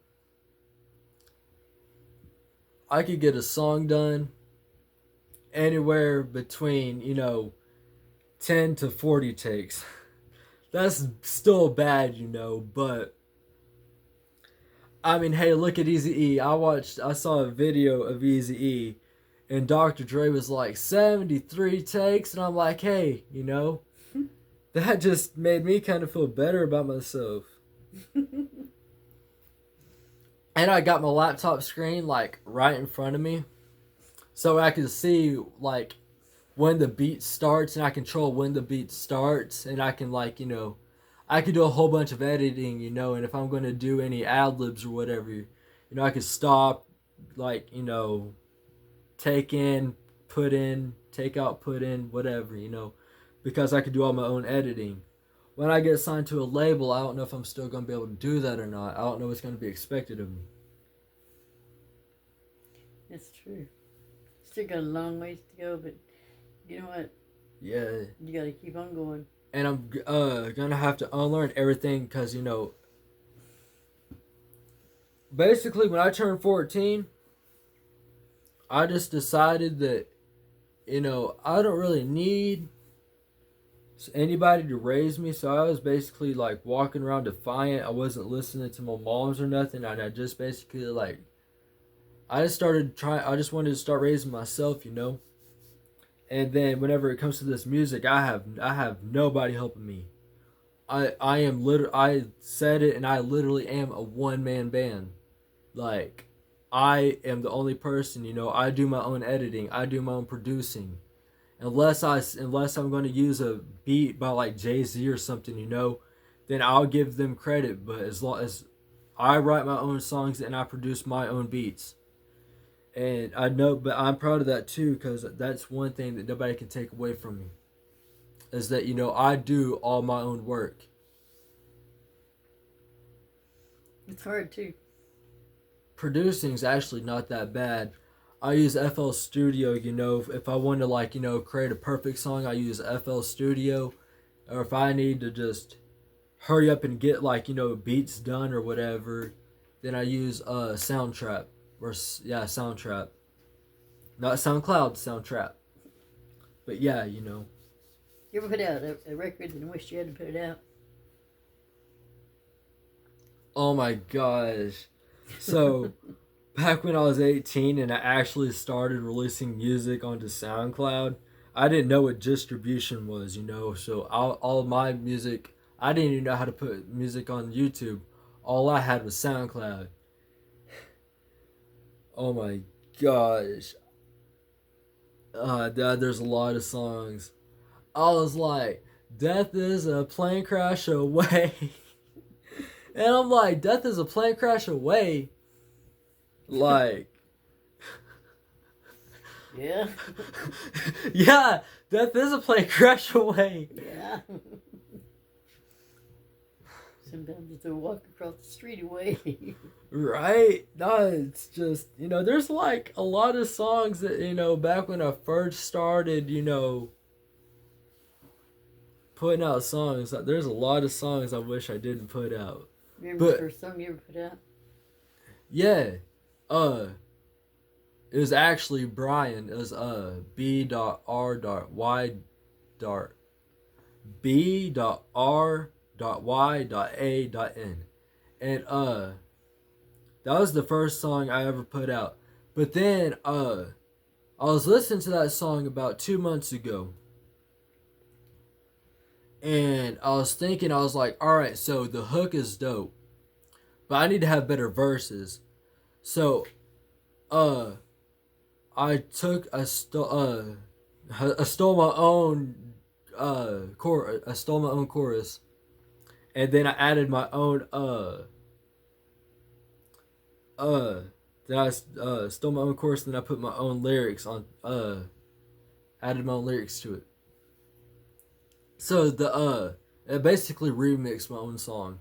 I could get a song done anywhere between, 10 to 40 takes. That's still bad, but hey, look at Eazy-E. I saw a video of Eazy-E and Dr. Dre was like 73 takes and I'm like, hey, that just made me kind of feel better about myself. And I got my laptop screen like right in front of me. So I can see like when the beat starts and I control when the beat starts and I can I could do a whole bunch of editing, and if I'm going to do any ad-libs or whatever, I could stop, take in, put in, take out, put in, whatever, because I could do all my own editing. When I get signed to a label, I don't know if I'm still going to be able to do that or not. I don't know what's going to be expected of me. That's true. Still got a long ways to go, but you know what? Yeah. You got to keep on going. And I'm going to have to unlearn everything because, basically when I turned 14, I just decided that, I don't really need anybody to raise me. So I was basically like walking around defiant. I wasn't listening to my moms or nothing. And I just basically I just wanted to start raising myself, And then whenever it comes to this music, I have nobody helping me. I said it and I literally am a one-man band. Like, I am the only person, I do my own editing, I do my own producing. Unless I'm going to use a beat by like Jay-Z or something, then I'll give them credit. But as long as I write my own songs and I produce my own beats. And I know, but I'm proud of that too, because that's one thing that nobody can take away from me. Is that, I do all my own work. It's hard too. Producing is actually not that bad. I use FL Studio, if I want to create a perfect song, I use FL Studio. Or if I need to just hurry up and get beats done or whatever, then I use Soundtrap. or yeah, Soundtrap, not SoundCloud, Soundtrap. But yeah, you know. You ever put out a record and wish you hadn't put it out? Oh my gosh. So back when I was 18 and I actually started releasing music onto SoundCloud, I didn't know what distribution was, you know. So all my music, I didn't even know how to put music on YouTube. All I had was SoundCloud. Oh my gosh. There's a lot of songs. I was like, death is a plane crash away. And I'm like, death is a plane crash away. Like, Yeah. yeah, death is a plane crash away. Yeah. Sometimes it's a walk across the street away. Right? No, it's just, you know, there's like a lot of songs that, you know, back when I first started, you know, putting out songs, there's a lot of songs I wish I didn't put out. Remember the first song you ever put out? Yeah. It was actually Brian. It was B.R.Y. B.R.Y.A.N. And that was the first song I ever put out. But then I was listening to that song about 2 months ago. And I was thinking, I was like, alright, so the hook is dope. But I need to have better verses. So I took I stole my own chorus. I stole my own chorus, and then I added my own then I stole my own chorus. Then I put my own lyrics on added my own lyrics to it. So the it basically remixed my own song.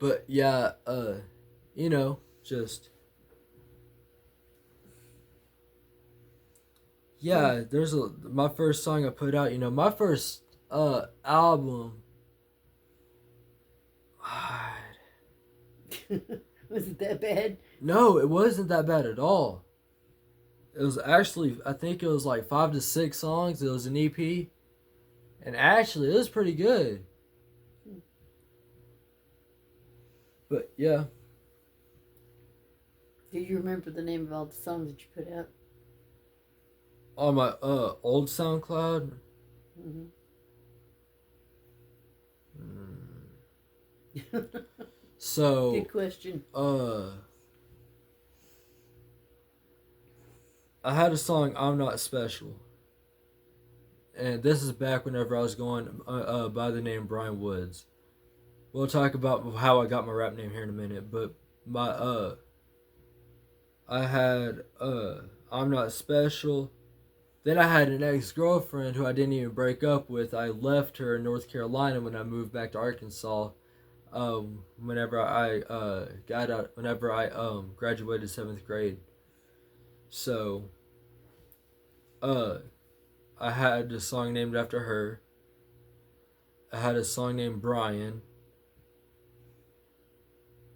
But yeah, you know, just yeah, there's my first song I put out, you know, my first album. Was it that bad? No, it wasn't that bad at all. It was actually, I think it was like 5 to 6 songs. It was an EP, and actually, it was pretty good. But yeah. Do you remember the name of all the songs that you put out? On my old SoundCloud. Mm-hmm. So good question. I had a song, "I'm Not Special," and this is back whenever I was going by the name Brian Woods. We'll talk about how I got my rap name here in a minute, but my I had "I'm Not Special." Then I had an ex-girlfriend who I didn't even break up with. I left her in North Carolina when I moved back to Arkansas. Whenever I got out, whenever I graduated 7th grade. So I had a song named after her. I had a song named Brian.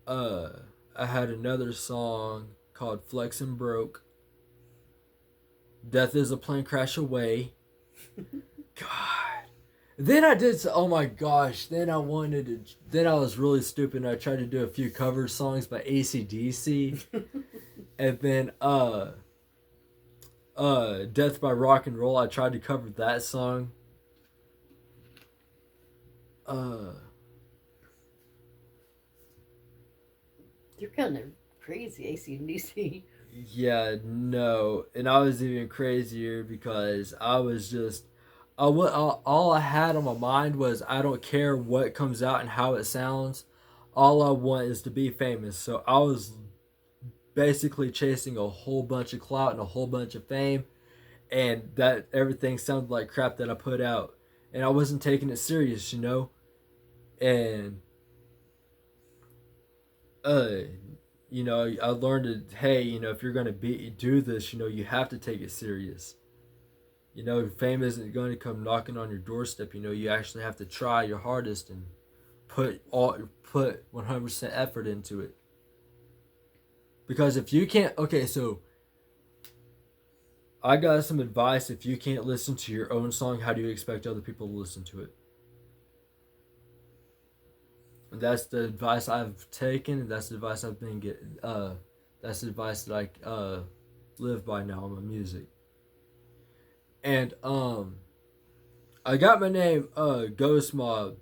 I had another song called Flexin' Broke. Death is a plane crash away. God. Then I did. Oh my gosh. Then I wanted to. Then I was really stupid. I tried to do a few cover songs by AC/DC, and then Death by Rock and Roll. I tried to cover that song. You're kind of crazy, AC/DC. Yeah, no, and I was even crazier because I was just, all I had on my mind was I don't care what comes out and how it sounds, all I want is to be famous. So I was basically chasing a whole bunch of clout and a whole bunch of fame, and that everything sounded like crap that I put out, and I wasn't taking it serious, you know, and uh you know, I learned that, hey, you know, if you're gonna do this, you know, you have to take it serious. You know, fame isn't going to come knocking on your doorstep. You know, you actually have to try your hardest and put 100% effort into it. Because if you can't, okay, so I got some advice. If you can't listen to your own song, how do you expect other people to listen to it? And that's the advice I've taken, and that's the advice I've been getting. That's the advice that I live by now in my music. And I got my name Ghost Mob.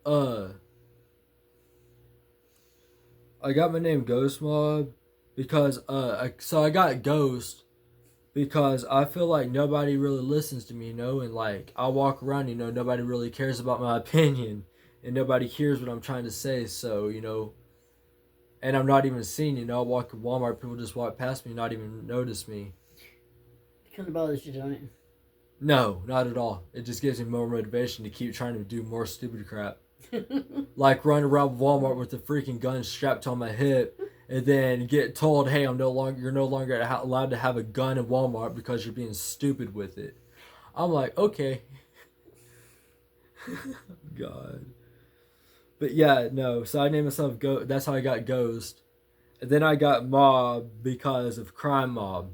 Uh, I got my name Ghost Mob because I got Ghost because I feel like nobody really listens to me, and like I walk around, nobody really cares about my opinion, and nobody hears what I'm trying to say. So and I'm not even seen. I walk in Walmart, people just walk past me, not even notice me. It kind of bothers you, don't it? No, not at all. It just gives me more motivation to keep trying to do more stupid crap. Like run around Walmart with a freaking gun strapped on my hip, and then get told, "Hey, you're no longer allowed to have a gun in Walmart because you're being stupid with it." I'm like, okay, God. But yeah, no. So I named myself Ghost. That's how I got Ghost, and then I got Mob because of Crime Mob,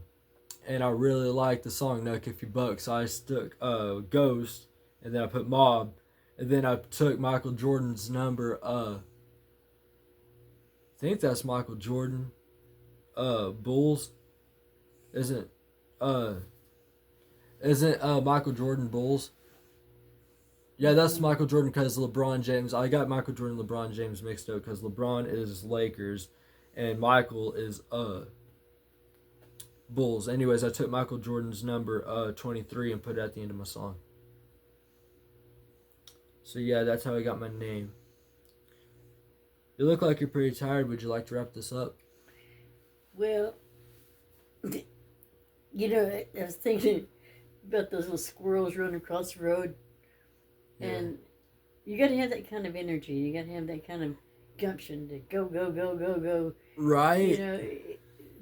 and I really liked the song "Nuck If You Buck," so I stuck Ghost, and then I put Mob, and then I took Michael Jordan's number. I think that's Michael Jordan. Bulls, isn't uh Michael Jordan Bulls? Yeah, that's Michael Jordan because LeBron James. I got Michael Jordan and LeBron James mixed up because LeBron is Lakers, and Michael is Bulls. Anyways, I took Michael Jordan's number 23 and put it at the end of my song. So yeah, that's how I got my name. You look like you're pretty tired. Would you like to wrap this up? Well, I was thinking about those little squirrels running across the road. And you got to have that kind of energy. You got to have that kind of gumption to go, go, go, go, go. Right.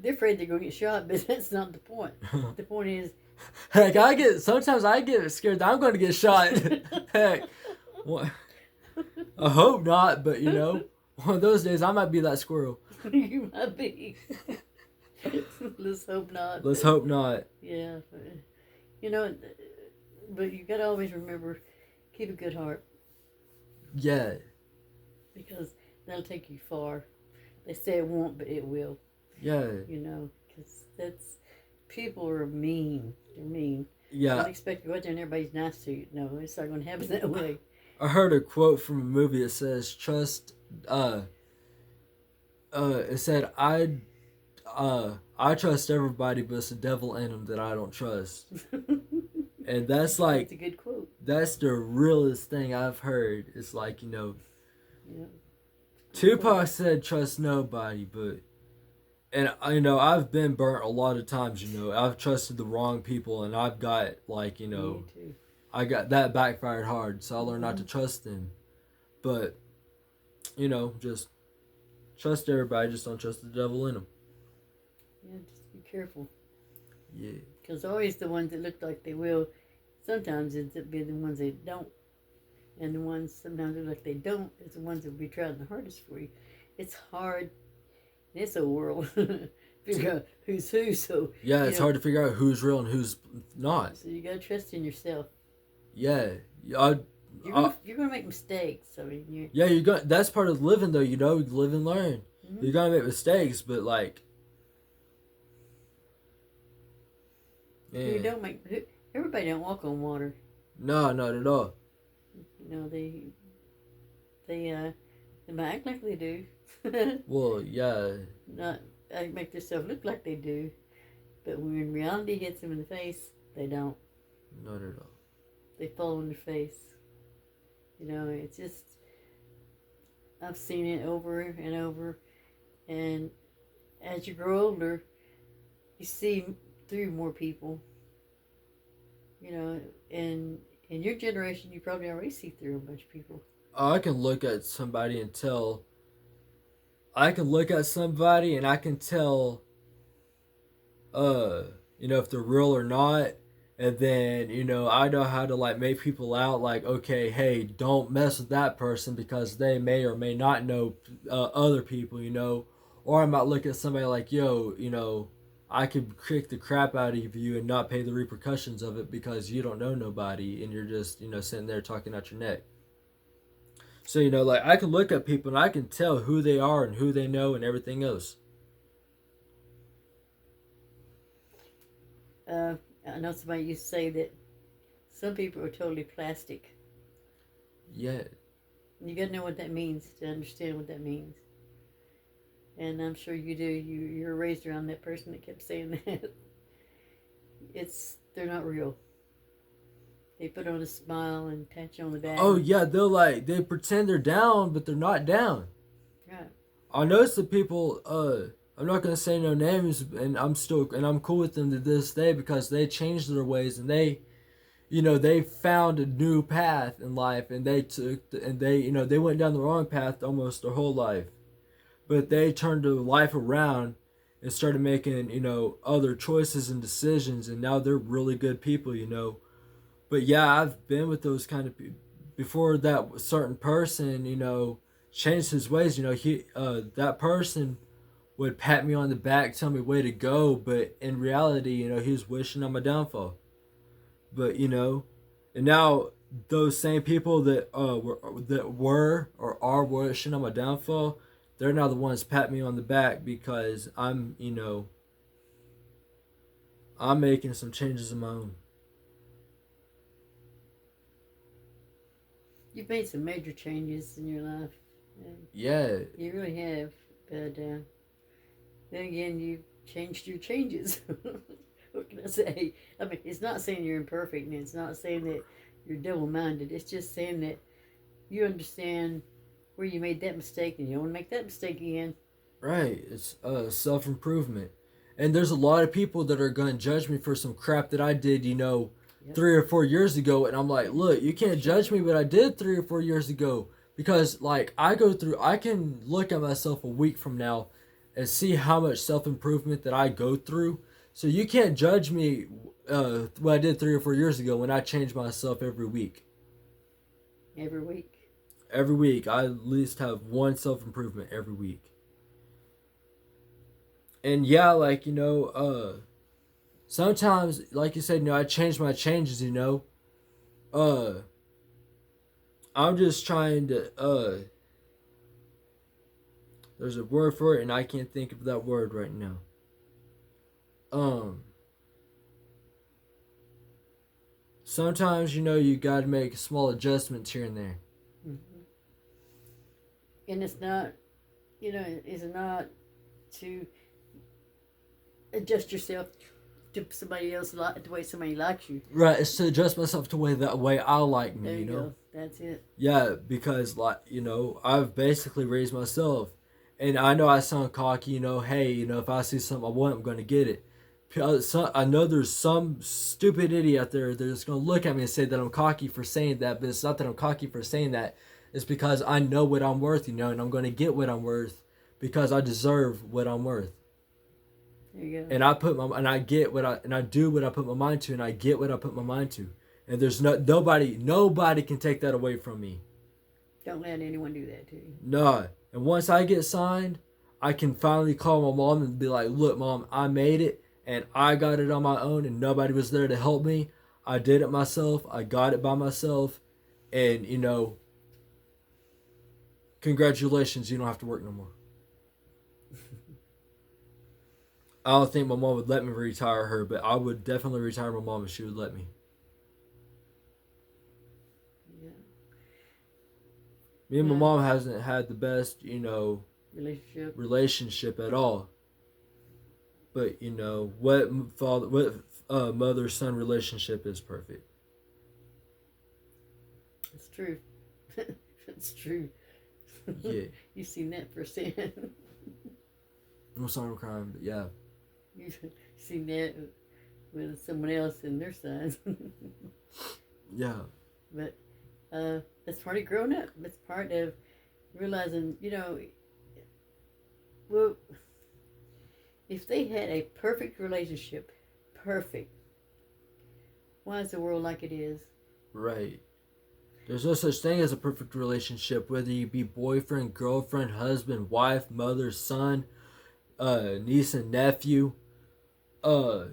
They're afraid they're going to get shot, but that's not the point. The point is... Heck, sometimes I get scared that I'm going to get shot. Heck. What? I hope not, but one of those days I might be that squirrel. You might be. Let's hope not. Let's hope not. Yeah. But you got to always remember, keep a good heart. Yeah. Because that'll take you far. They say it won't, but it will. Yeah. Because people are mean. They're mean. Yeah. Don't expect to go out there and everybody's nice to you. No, it's not going to happen that way. I heard a quote from a movie that says, trust, it said, I trust everybody, but it's the devil in them that I don't trust. And that's like... That's a good quote. That's the realest thing I've heard. It's like, Yeah. Tupac said trust nobody, but... And, I've been burnt a lot of times, I've trusted the wrong people, and I've got, like, Me too. I got that backfired hard, so I learned not to trust them. But, just trust everybody, just don't trust the devil in them. Yeah, just be careful. Yeah. Because always the ones that look like they will, sometimes ends up being the ones that don't. And the ones sometimes look like they don't, is the ones that will be trying the hardest for you. It's hard in this old world to figure out who's who. So yeah, it's hard to figure out who's real and who's not. So you gotta trust in yourself. Yeah. You're gonna make mistakes. I mean, that's part of living, though. Live and learn. Mm-hmm. You're gonna make mistakes, but like, everybody don't walk on water. No, not at all. They might act like they do. Well, yeah. Not make themselves look like they do, but when reality hits them in the face, they don't. Not at all. They fall on their face. It's just, I've seen it over and over, and as you grow older, you see through more people. And in your generation, you probably already see through a bunch of people. I can look at somebody and tell. I can look at somebody and I can tell, if they're real or not. And then, I know how to like make people out like, okay, hey, don't mess with that person because they may or may not know other people, or I might look at somebody like, yo, I could kick the crap out of you and not pay the repercussions of it because you don't know nobody and you're just, sitting there talking out your neck. So, like I can look at people and I can tell who they are and who they know and everything else. Uh, I know somebody used to say that some people are totally plastic. Yeah. You got to know what that means to understand what that means. And I'm sure you do. You're raised around that person that kept saying that. They're not real. They put on a smile and pat you on the back. Oh yeah, they pretend they're down, but they're not down. Right. I noticed the people. I'm not gonna say no names, and I'm cool with them to this day because they changed their ways and they found a new path in life, and they went down the wrong path almost their whole life, but they turned their life around and started making other choices and decisions, and now they're really good people. But yeah, I've been with those kind of people before. That certain person, changed his ways. He that person would pat me on the back, tell me way to go, but in reality, he was wishing on my downfall. But and now those same people that were or are wishing on my downfall, they're now the ones pat me on the back because I'm making some changes of my own. You've made some major changes in your life. Yeah. You really have. But then again, you changed your changes. What can I say? I mean, it's not saying you're imperfect, and it's not saying that you're double-minded. It's just saying that you understand where you made that mistake, and you don't want to make that mistake again. Right. It's self improvement. And there's a lot of people that are going to judge me for some crap that I did, Yep. 3 or 4 years ago. And I'm like, look, you can't judge me what I did 3 or 4 years ago. Because, like, I can look at myself a week from now and see how much self improvement that I go through. So you can't judge me what I did 3 or 4 years ago when I change myself every week. Every week. Every week, I at least have one self improvement every week. And yeah, like sometimes, like you said, I change my changes. Uh, I'm just trying to. There's a word for it, and I can't think of that word right now. Um, Sometimes you got to make small adjustments here and there. Mm-hmm. And it's not, it's not to adjust yourself to somebody else, the way somebody likes you. Right, it's to adjust myself to that way I like me. There you go. That's it. Yeah, because I've basically raised myself, and I know I sound cocky. Hey, if I see something I want, I'm gonna get it. I know there's some stupid idiot out there that's gonna look at me and say that I'm cocky for saying that, but it's not that I'm cocky for saying that. It's because I know what I'm worth, and I'm gonna get what I'm worth because I deserve what I'm worth. There you go. And I get and I do what I put my mind to, and I get what I put my mind to. And there's nobody can take that away from me. Don't let anyone do that to you. No. And once I get signed, I can finally call my mom and be like, look, Mom, I made it and I got it on my own and nobody was there to help me. I did it myself. I got it by myself. And, congratulations, you don't have to work no more. I don't think my mom would let me retire her, but I would definitely retire my mom if she would let me. Yeah. Me and my mom hasn't had the best, relationship at all. But what mother son relationship is perfect. It's true. It's true. Yeah. You've seen that firsthand. I'm sorry I'm crying, but yeah. You've seen that with someone else and their sons. Yeah. But that's part of growing up. That's part of realizing, well, if they had a perfect relationship, perfect, why is the world like it is? Right. There's no such thing as a perfect relationship, whether you be boyfriend, girlfriend, husband, wife, mother, son, niece and nephew, uh,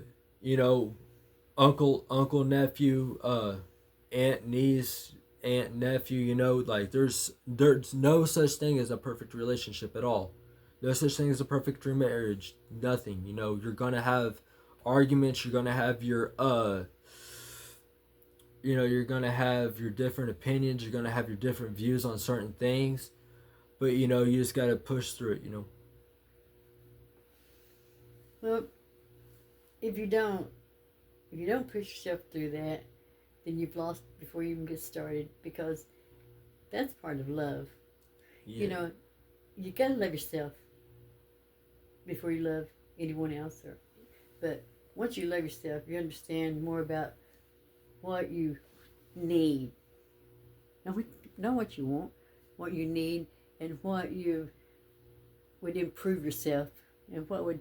you know, uncle, nephew, aunt, niece, aunt, nephew. Like there's no such thing as a perfect relationship at all. No such thing as a perfect marriage. Nothing. You're gonna have arguments. You're gonna have you're gonna have your different opinions. You're gonna have your different views on certain things. But you just gotta push through it. Well, if you don't, push yourself through that, then you've lost before you even get started, because that's part of love. Yeah. You gotta love yourself before you love anyone else. But once you love yourself, you understand more about what you need. Not what you want, what you need, and what you would improve yourself, and what would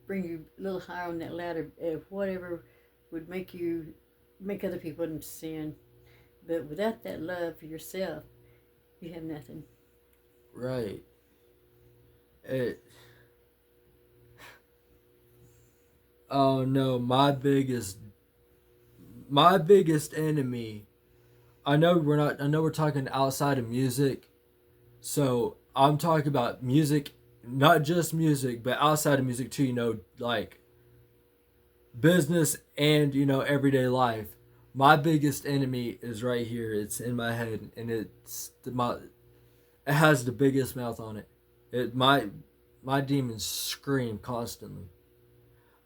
bring you a little higher on that ladder, whatever would make other people understand. But without that love for yourself, you have nothing. Right. Oh no, my biggest enemy. I know we're talking outside of music. So I'm talking about music, not just music, but outside of music too, like business and, everyday life. My biggest enemy is right here. It's in my head, and it has the biggest mouth on it. My demons scream constantly.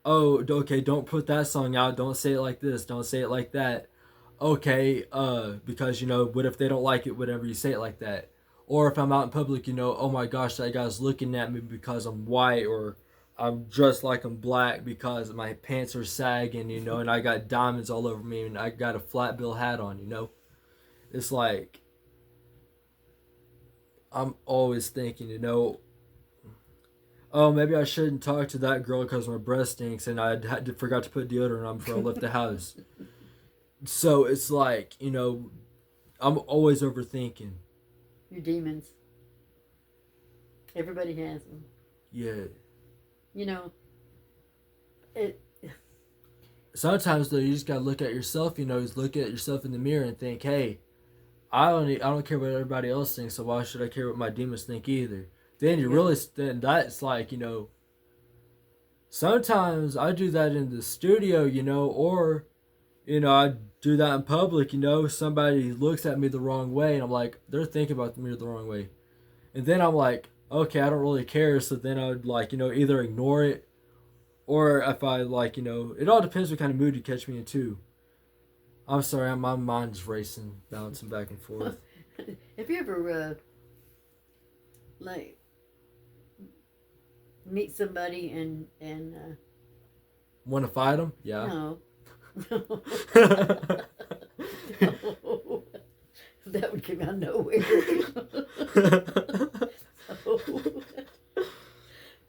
Oh, okay, don't put that song out. Don't say it like this. Don't say it like that. Okay, because what if they don't like it whenever you say it like that? Or if I'm out in public, oh my gosh, that guy's looking at me because I'm white, or I'm dressed like I'm black because my pants are sagging, and I got diamonds all over me, and I got a flat bill hat on. It's like I'm always thinking, oh, maybe I shouldn't talk to that girl because my breath stinks, and forgot to put deodorant on before I left the house. So it's like, I'm always overthinking. Your demons. Everybody has them. Yeah. It. Sometimes though, you just gotta look at yourself. Just look at yourself in the mirror and think, hey, I don't care what everybody else thinks, so why should I care what my demons think either? Then that's like, sometimes I do that in the studio, or I do that in public. Somebody looks at me the wrong way, and I'm like, they're thinking about me the wrong way, and then I'm like, okay, I don't really care. So then I would like, either ignore it, or if I like, it all depends what kind of mood you catch me in too. I'm sorry, my mind's racing, bouncing back and forth. Have you ever like meet somebody and want to fight them? Yeah. No. No. That would come out of nowhere.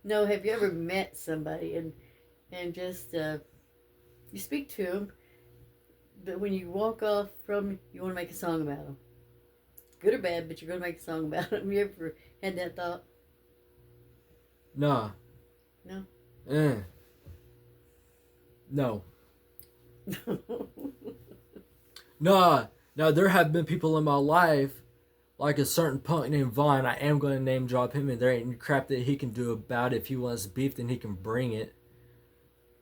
No, have you ever met somebody and just you speak to them, but when you walk off from, you want to make a song about them, good or bad, but you're going to make a song about them? Have you ever had that thought? Nah. No. No. Nah. Now there have been people in my life, like a certain punk named Vaughn. I am going to name drop him, and there ain't crap that he can do about it. If he wants beef, then he can bring it.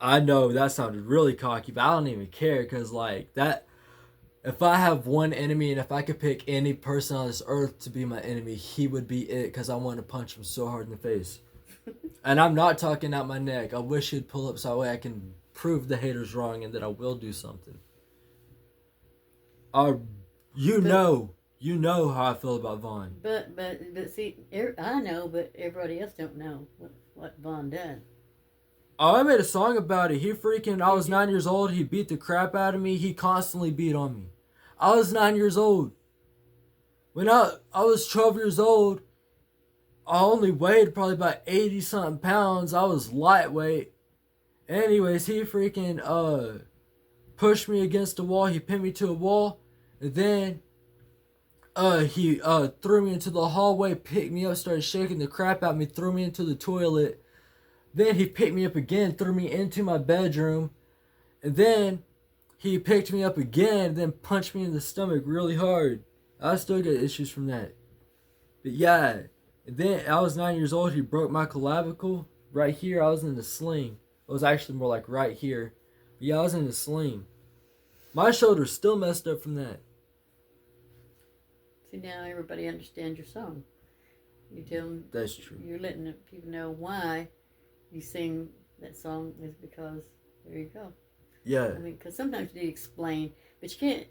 I know that sounded really cocky, but I don't even care, because like that, if I have one enemy and if I could pick any person on this earth to be my enemy, he would be it, because I want to punch him so hard in the face. And I'm not talking out my neck. I wish he'd pull up so that way I can prove the haters wrong and that I will do something. You know how I feel about Vaughn. But see, I know, but everybody else don't know what Vaughn done. Oh, I made a song about it. I was 9 years old. He beat the crap out of me. He constantly beat on me. I was 9 years old. When I was 12 years old, I only weighed probably about 80 something pounds. I was lightweight. Anyways, he pushed me against the wall. He pinned me to a wall. And then he threw me into the hallway, picked me up, started shaking the crap out of me, threw me into the toilet. Then he picked me up again, threw me into my bedroom. And then he picked me up again, then punched me in the stomach really hard. I still get issues from that. But yeah, and then I was 9 years old. He broke my clavicle right here. I was in the sling. It was actually more like right here. But yeah, I was in the sling. My shoulder's still messed up from that. See, now everybody understands your song. You tell them. That's true. You're letting people know why you sing that song is because there you go. Yeah. I mean, because sometimes you explain, but you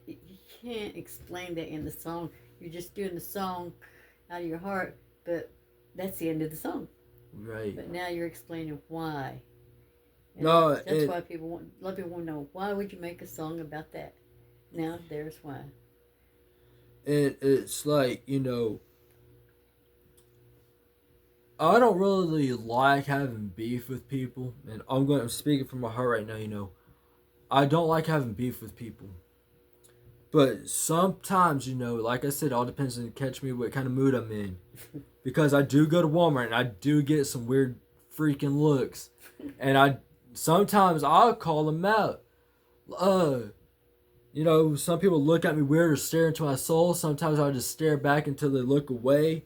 can't explain that in the song. You're just doing the song out of your heart, but that's the end of the song. Right. But now you're explaining why. And no, that's why a lot of people want to know, why would you make a song about that? Now there's why. And it's like, I don't really like having beef with people, and I'm speaking from my heart right now. I don't like having beef with people, but sometimes, like I said, it all depends on what kind of mood I'm in, because I do go to Walmart and I do get some weird freaking looks, and sometimes I'll call them out. Some people look at me weird or stare into my soul. Sometimes I'll just stare back until they look away.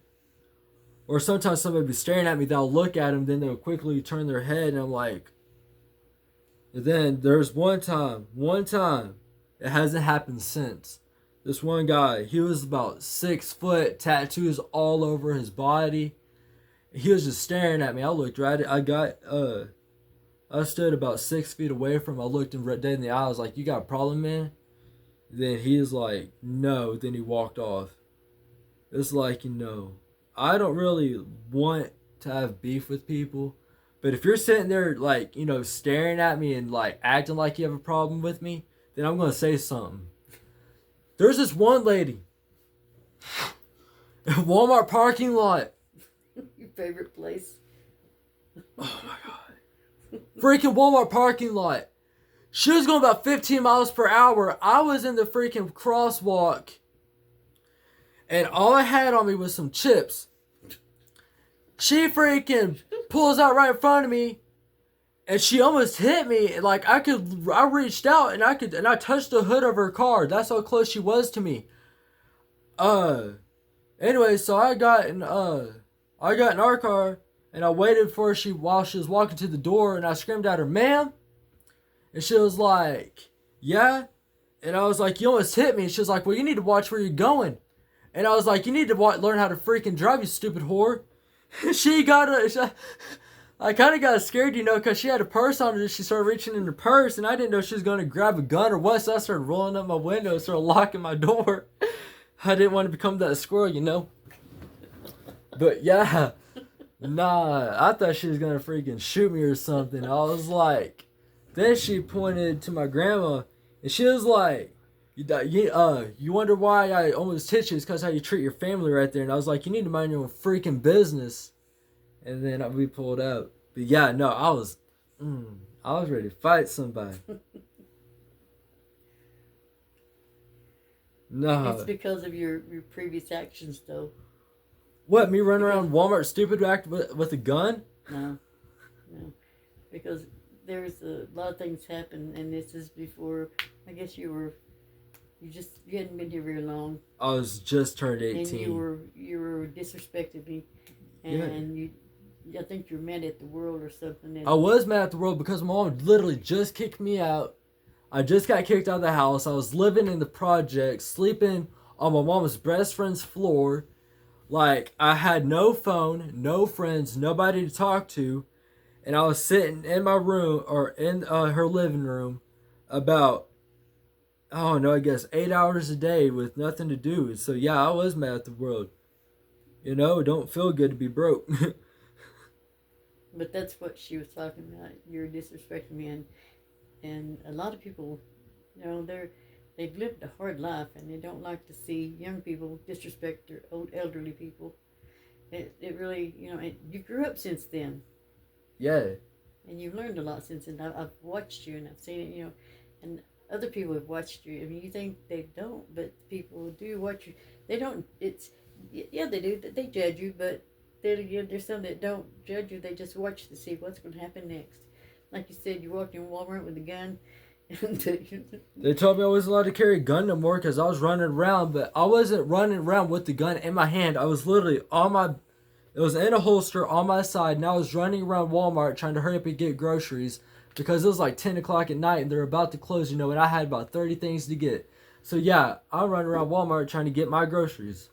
Or sometimes somebody will be staring at me, then I'll look at them, then they'll quickly turn their head, and I'm like... And then there's one time, it hasn't happened since. This one guy, he was about 6 foot, tattoos all over his body. He was just staring at me. I looked right at... I stood about 6 feet away from him. I looked him right dead in the eye. I was like, "You got a problem, man?" Then he was like, "No." Then he walked off. It's like, I don't really want to have beef with people. But if you're sitting there, like, staring at me and, like, acting like you have a problem with me, then I'm going to say something. There's this one lady in Walmart parking lot. Your favorite place. Oh, my God. Freaking Walmart parking lot. She was going about 15 miles per hour. I was in the freaking crosswalk. And all I had on me was some chips. She freaking pulls out right in front of me, and she almost hit me. Like I reached out and I touched the hood of her car. That's how close she was to me. Anyway, so I got in our car, and I waited for her while she was walking to the door, and I screamed at her, "Ma'am," and she was like, "Yeah," and I was like, "You almost hit me." And she was like, "Well, you need to watch where you're going." And I was like, "You need to learn how to freaking drive, you stupid whore." I kind of got scared, because she had a purse on her, and she started reaching in her purse, and I didn't know she was going to grab a gun or what, so I started rolling up my window and started locking my door. I didn't want to become that squirrel, But yeah, nah, I thought she was going to freaking shoot me or something. I was like, then she pointed to my grandma, and she was like, you wonder why I almost hit you? It's because how you treat your family right there. And I was like, you need to mind your own freaking business. And then we pulled out. But yeah, no, I was ready to fight somebody. No. It's because of your previous actions, though. What, me running around Walmart stupid act with a gun? No. Because there's a lot of things happen, and this is before, I guess you hadn't been here very long. I was just turned 18. And you were disrespecting me, and I think you're mad at the world or something. I was mad at the world because my mom literally just kicked me out. I just got kicked out of the house. I was living in the projects, sleeping on my mom's best friend's floor. Like, I had no phone, no friends, nobody to talk to, and I was sitting in my room or in her living room about, I guess 8 hours a day with nothing to do. So yeah, I was mad at the world. It don't feel good to be broke. But that's what she was talking about. You're disrespecting me, and a lot of people, they've lived a hard life, and they don't like to see young people disrespect their old elderly people. It really, you grew up since then. Yeah. And you've learned a lot since then. I've watched you and I've seen it, and other people have watched you. I mean, you think they don't, but people do watch you. They don't. It's yeah, they do. They judge you, but there's some that don't judge you. They just watch to see what's going to happen next. Like you said, you walked in Walmart with a gun. They told me I wasn't allowed to carry a gun no more because I was running around, but I wasn't running around with the gun in my hand. I was literally it was in a holster on my side, and I was running around Walmart trying to hurry up and get groceries because it was like 10 o'clock at night and they're about to close, and I had about 30 things to get. So yeah, I run around Walmart trying to get my groceries.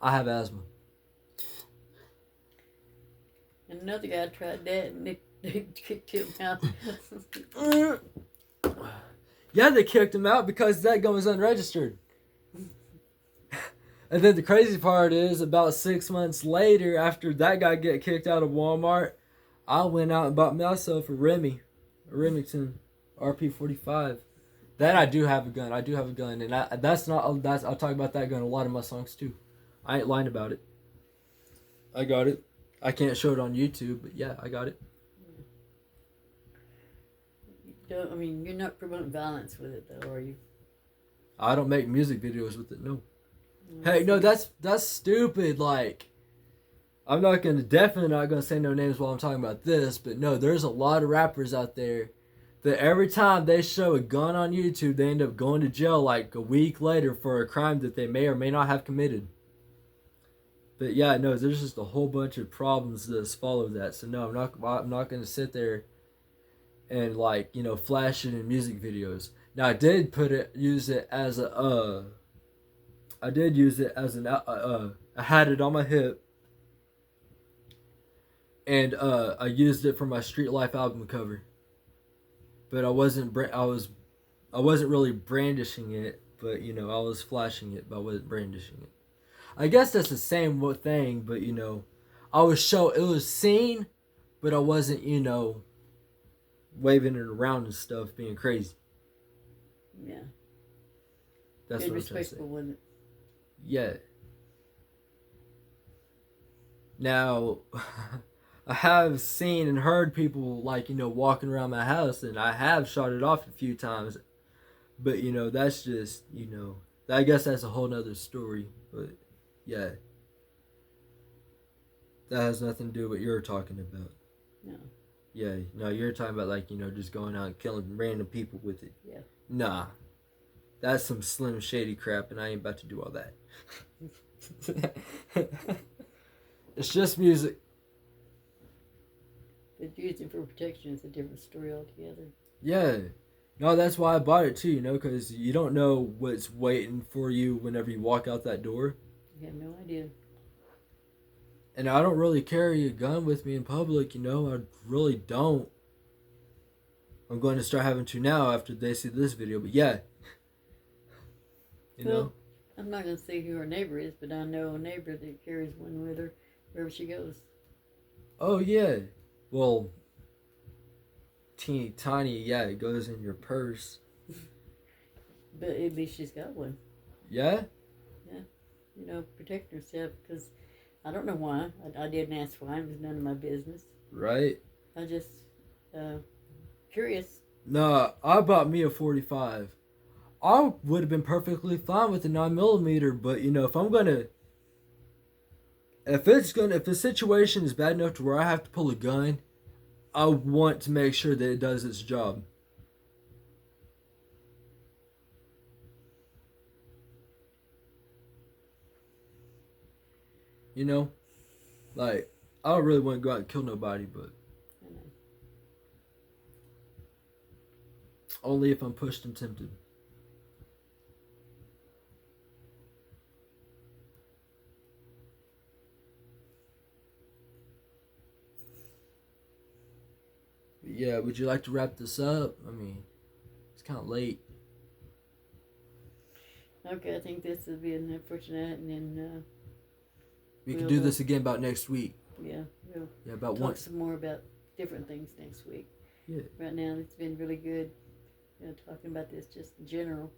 I have asthma. And another guy tried that, and they kicked him out. Yeah, they kicked him out because that gun was unregistered. And then the crazy part is, about 6 months later, after that guy get kicked out of Walmart, I went out and bought myself a Remington RP45. That I do have a gun. I do have a gun, and I'll talk about that gun in a lot of my songs too. I ain't lying about it. I got it. I can't show it on YouTube, but yeah, I got it. I mean, you're not promoting violence with it, though, are you? I don't make music videos with it. No. Hey, no, that's stupid. Like, I'm definitely not gonna say no names while I'm talking about this, but no, there's a lot of rappers out there that every time they show a gun on YouTube, they end up going to jail like a week later for a crime that they may or may not have committed. But yeah, no, there's just a whole bunch of problems that follow that. So no, I'm not gonna sit there and flash it in music videos. Now I did use it as I had it on my hip, and I used it for my Street Life album cover. But I wasn't really brandishing it, but I was flashing it, but I wasn't brandishing it. I guess that's the same thing, but it was seen, but I wasn't waving it around and stuff, being crazy. Yeah. That's good, what I'm trying to say. Respectful with it. Yeah. Now, I have seen and heard people walking around my house, and I have shot it off a few times. But that's just I guess that's a whole nother story. But yeah, that has nothing to do with what you're talking about. No. Yeah, no, you're talking about just going out and killing random people with it. Yeah. Nah, that's some slim shady crap, and I ain't about to do all that. It's just music. But using for protection is a different story altogether. Yeah. No, that's why I bought it too, because you don't know what's waiting for you whenever you walk out that door. You have no idea. And I don't really carry a gun with me in public, I really don't. I'm going to start having to now after they see this video, but yeah. Well, I'm not going to say who our neighbor is, but I know a neighbor that carries one with her wherever she goes. Oh, yeah. Well, teeny tiny, yeah, it goes in your purse. But at least she's got one. Yeah? Yeah. Protect herself, because I don't know why. I didn't ask why. It was none of my business. Right. I just, curious. No, I bought me a 45. I would have been perfectly fine with a 9mm, but if the situation is bad enough to where I have to pull a gun, I want to make sure that it does its job. I don't really want to go out and kill nobody, but only if I'm pushed and tempted. Yeah, would you like to wrap this up? I mean, it's kind of late. Okay, I think this has been unfortunate, and then we can do this again about next week. Yeah, we'll about talk some more about different things next week. Yeah. Right now, it's been really good. Talking about this just in general,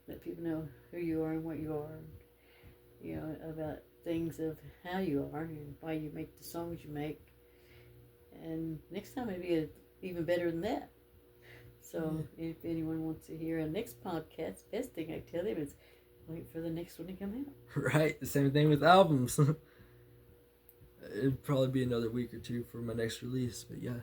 let people know who you are and what you are, about things of how you are and why you make the songs you make. And next time it'll be even better than that. So if anyone wants to hear our next podcast, best thing I tell them is wait for the next one to come out. Right. The same thing with albums. It'd probably be another week or two for my next release, but yeah.